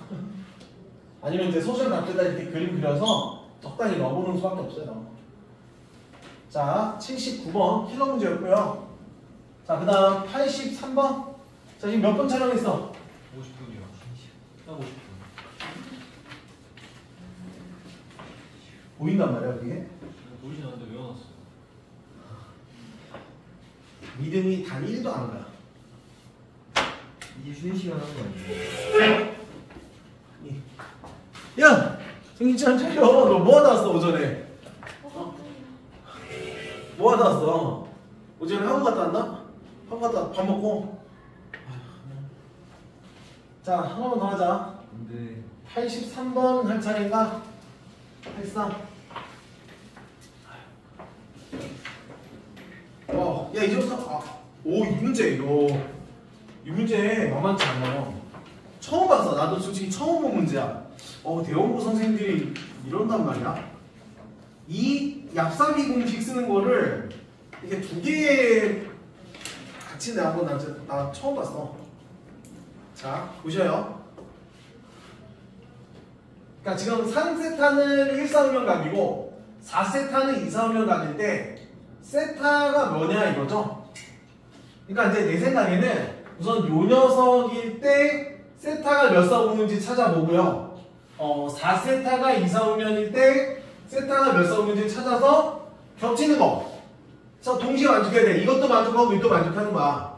아니면 이제 소셜 답에다 이렇게 그림 그려서 적당히 넣어보는 수밖에 없어요. 자, 79번 킬러 문제였고요. 자, 그 다음 83번. 자, 지금 몇 번 촬영했어? 50분이요. 딱 50분. 보인단 말이야, 그게? 보이진 않는데 외워놨어요. 믿음이 단 1도 안 가. 이제 쉬는 시간 하는 거 아니에요? 야! 정신 차려. 너 뭐 하다 왔어, 오전에? 뭐 하다 왔어? 오전에 학원 갔다 왔나? 학원 갔다 밥 먹고? 자, 하나만 더 하자. 근데 83번 할 차례인가? 83. 야, 이제부터, 오, 이 문제, 이거. 이 문제 만만치 않아요. 처음 봤어. 나도 솔직히 처음 본 문제야. 대원고 선생님들이 이런단 말이야. 이 얍삽이 공식 쓰는 거를 이게 두 개 같이 내고 나 처음 봤어. 자, 보셔요. 그러니까 지금 3세타는 1,4,5면 각이고 4세타는 2,4,5면 각일 때 세타가 뭐냐 이거죠. 그러니까 이제 내 생각에는 우선 요 녀석일 때 세타가 몇 사 오는지 찾아보고요. 4세타가 2, 4, 5면일 때 세타가 몇 사 오는지 찾아서 겹치는 거. 자, 동시에 만족해야 돼. 이것도 만족하고 이것도 만족하는 거야.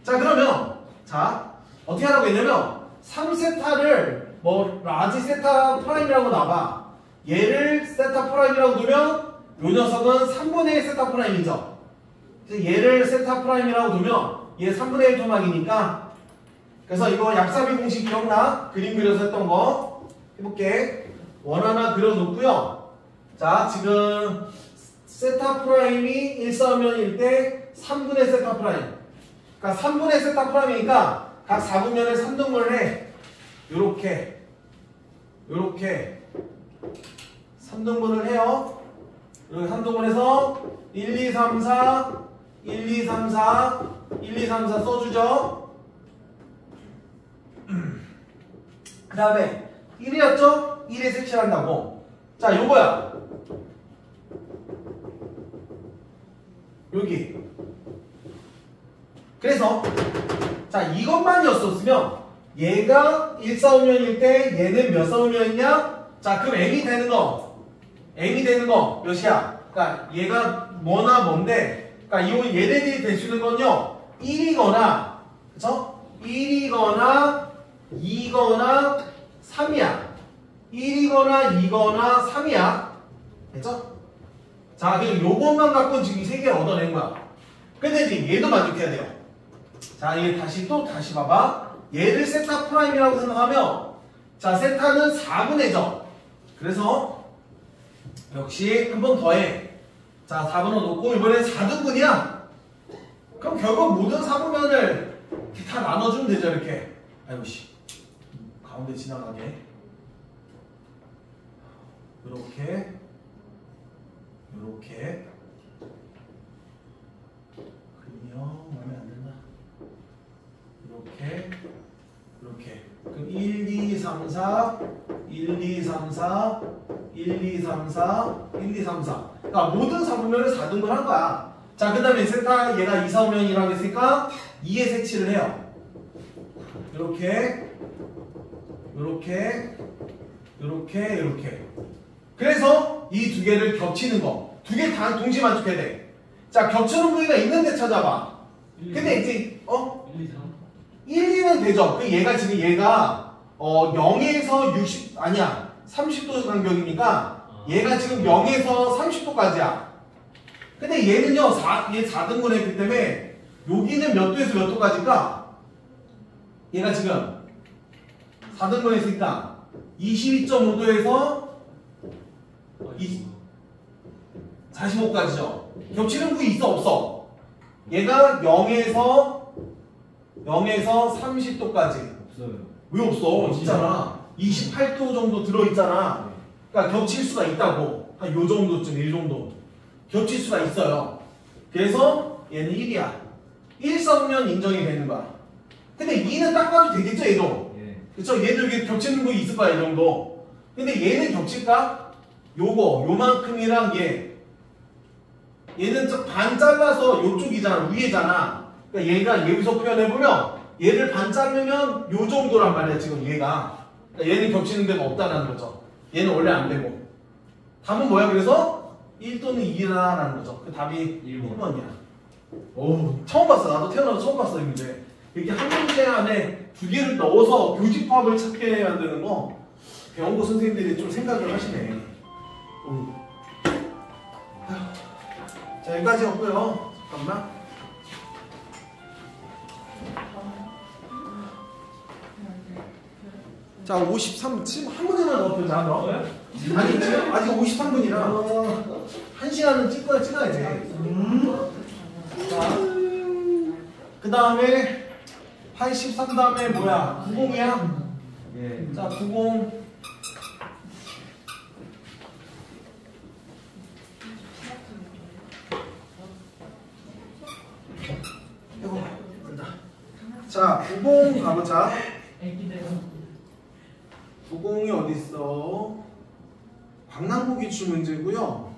자, 그러면 자, 어떻게 하라고 했냐면 3세타를 뭐 라지 세타 프라임이라고 놔봐. 얘를 세타 프라임이라고 두면 요 녀석은 3분의 1 세타 프라임이죠. 그래서 얘를 세타 프라임이라고 두면 얘 3분의 1 토막이니까. 그래서 이거 얍삽이 공식 기억나? 그림 그려서 했던 거 해볼게. 원 하나 그려놓고요. 자, 지금 세타 프라임이 1, 4분면일 때 3분의 세타 프라임. 그러니까 3분의 세타 프라임이니까 각 4분면에 3등분을 해. 요렇게 3등분을 해요. 이렇게 3등분 해서 1, 2, 3, 4 1, 2, 3, 4 1, 2, 3, 4 써주죠. 그 다음에 1이었죠? 1에 색칠한다고. 자, 요거야. 여기. 그래서 자, 이것만이었었으면 얘가 1, 4, 5면일 때 얘는 몇 4, 5면이냐? 자, 그럼 m이 되는 거 몇이야? 그러니까 얘가 뭐나 뭔데, 그러니까 얘네들이 될 수 있는 건요 1이거나, 그쵸? 1이거나 2거나 3이야. 1이거나 2거나 3이야. 됐죠? 자, 그럼 요것만 갖고 지금 3개를 얻어낸 거야. 근데 이제 얘도 만족해야 돼요. 자, 얘 다시 봐봐. 얘를 세타 프라임이라고 생각하면, 자, 세타는 4분의죠. 그래서 역시 한 번 더해. 자, 4분을 놓고 이번엔 4등분이야. 그럼 결국 모든 4분면을 이렇게 다 나눠주면 되죠. 이렇게. 아이고 씨, 가운데 지나가게. 요렇게 그림이요 마음에 안 든다. 이렇게. 그럼 1, 2, 3, 4 1, 2, 3, 4 1, 2, 3, 4 1, 2, 3, 4. 그러니까 모든 4분면을 4등분 한 거야. 자, 그 다음에 세타 얘가 2, 4, 5면이라고 했으니까 2에 색칠을 해요. 이렇게. 그래서 이 두 개를 겹치는 거. 두 개 다 동시에 만족해야 돼. 자, 겹치는 부위가 있는데 찾아봐. 근데 이제 1, 2는 되죠. 그 얘가 지금 0에서 60 아니야. 30도 간격이니까 얘가 지금 0에서 30도까지야. 근데 얘는요, 얘 4등분 했기 때문에 여기는 몇 도에서 몇 도까지일까? 얘가 지금 4등분 했으니까 22.5도에서 45까지죠. 겹치는 부위 있어 없어? 얘가 0에서 30도까지. 없어요. 왜 없어? 있잖아. 28도 정도 들어있잖아. 그러니까 겹칠 수가 있다고. 한 요 정도쯤, 이 정도. 겹칠 수가 있어요. 그래서 얘는 1이야. 1, 4면 인정이 되는 거야. 근데 2는 딱 봐도 되겠죠, 얘도? 예. 그쵸? 얘도 이게 겹치는 부위 있을 거야, 이 정도. 근데 얘는 겹칠까? 요만큼이랑 얘는 반 잘라서 요쪽이잖아, 위에잖아. 그러니까 얘가 여기서 표현해보면 얘를 반 자르면 요 정도란 말이야, 지금 얘가. 그러니까 얘는 겹치는 데가 없다는 거죠. 얘는 원래 안 되고. 답은 뭐야, 그래서? 1 또는 2라는 거죠. 그 답이 1번이야. 오, 처음 봤어. 나도 태어나서 처음 봤어, 이 문제. 이렇게 한 문제 안에 두 개를 넣어서 교집합을 찾게 만드는 거 배운 거 선생님들이 좀 생각을 하시네. 자, 여기까지였고요. 잠깐만. 자, 53. 지금 한 문제만 넣어보자. 아니, 지금 아직 53분이라 1시간은 찍어야지. 자, 그 다음에 83 다음에 뭐야? 90이야? 예. 자, 90. 이거 간다. 자, 90 가보자. 90이 어딨어? 광남구 기출 문제고요.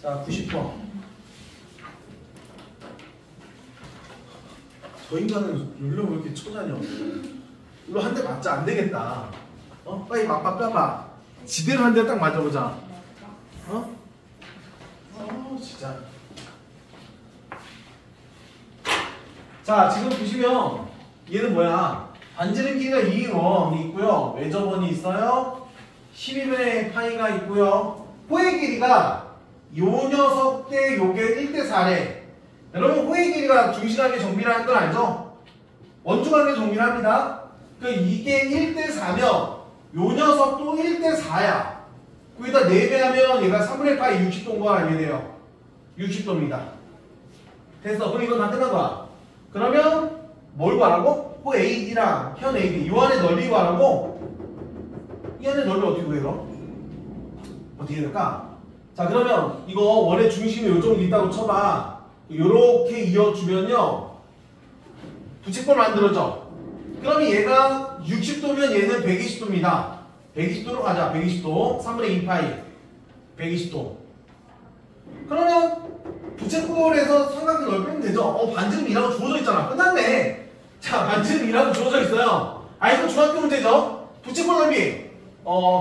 자, 90번. 저 인간은 연령 왜 이렇게 초자냐? 이거 한 대 맞자 안 되겠다. 빨리 맞봐. 지대로 한 대 딱 맞아보자. 진짜. 자, 지금 보시면 얘는 뭐야? 반지름 길이가 2원 있고요. 외접원이 있어요. 12분의 파이가 있고요. 호의 길이가 요 녀석 대 요게 1대4래. 여러분, 호의 길이가 중심하게 정비라는 건 알죠? 원주관계 정비를 합니다. 그 이게 1대4면 요 녀석도 1대4야. 거기다 4배하면 얘가 3분의 8이 60도인 거 알게 돼요. 60도입니다. 됐어. 그럼 이건 다 끝난 거야. 그러면 뭘 구하라고? 그 AD랑 현 AD 요 안에 넓이 구하라고? 이 안에 넓이 어떻게 구해 그럼? 어떻게 될까? 자 그러면 이거 원래 중심이 요 정도 있다고 쳐봐. 요렇게 이어주면요 부채꼴 만들어져. 그럼 얘가 60도면 얘는 120도입니다. 120도로 가자. 120도 3분의 2 파이 120도. 그러면 부채꼴에서 삼각형 넓이면 되죠. 반지름 2라고 주어져 있잖아. 끝났네. 자 반지름 2라고 주어져 있어요. 아 이거 중학교 문제죠. 부채꼴 넓이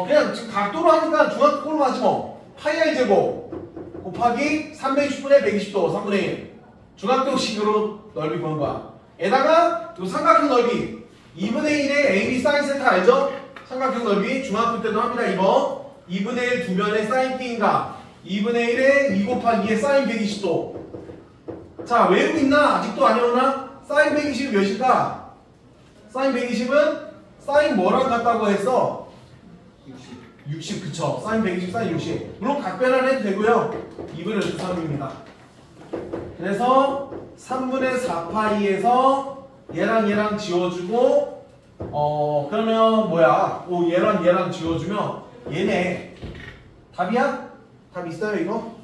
그냥 지금 각도로 하니까 중학교꼴로 하지 뭐. 파이 r 제곱 곱하기 360분의 120도 3분의 1 중학교식으로 넓이 구한 거야. 에다가 요 삼각형 넓이 2분의 1의 AB 사인 세타 알죠? 삼각형 넓이 중학교 때도 합니다. 이거 2분의 1 두 면의 사인 T인가 2분의 1의 2 곱하기 2의 사인 120도. 자 외우고 있나? 아직도 안 외우나? 사인 120이 몇일까? 사인 120은 사인 뭐랑 같다고 했어? 60 그쵸. 사인 120 사인 60 물론 각변환 해도 되고요. 2분의 3입니다. 그래서 3분의 4파이에서 얘랑 지워주고 그러면 뭐야 얘랑 지워주면 얘네 답이야? 답 있어요 이거?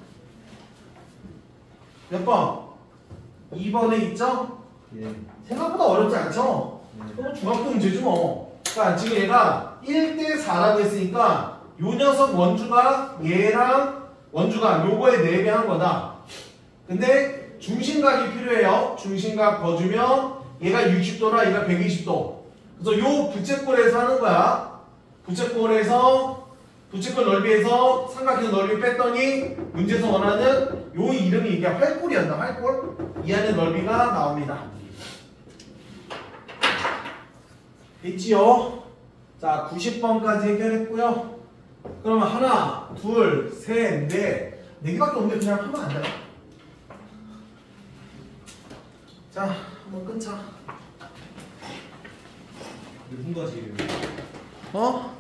몇 번? 2번에 있죠? 예. 생각보다 어렵지 않죠? 그럼 중학교 문제지 뭐. 그러니까 지금 얘가 1대4라고 했으니까 요 녀석 원주가 얘랑 원주가 요거에 4배 한 거다. 근데 중심각이 필요해요. 중심각 거주면 얘가 60도나 얘가 120도. 그래서 요 부채꼴에서 하는 거야. 부채꼴 넓이에서 삼각형 넓이 뺐더니 문제에서 원하는 요 이름이 이게 활꼴이었나 활꼴? 이 안에 넓이가 나옵니다. 됐지요? 자 90번까지 해결했고요. 그러면 하나, 둘, 셋, 넷 4개밖에 없는데 그냥 하면 안 돼요? 자 한번 끊자. 몇 분까지? 어?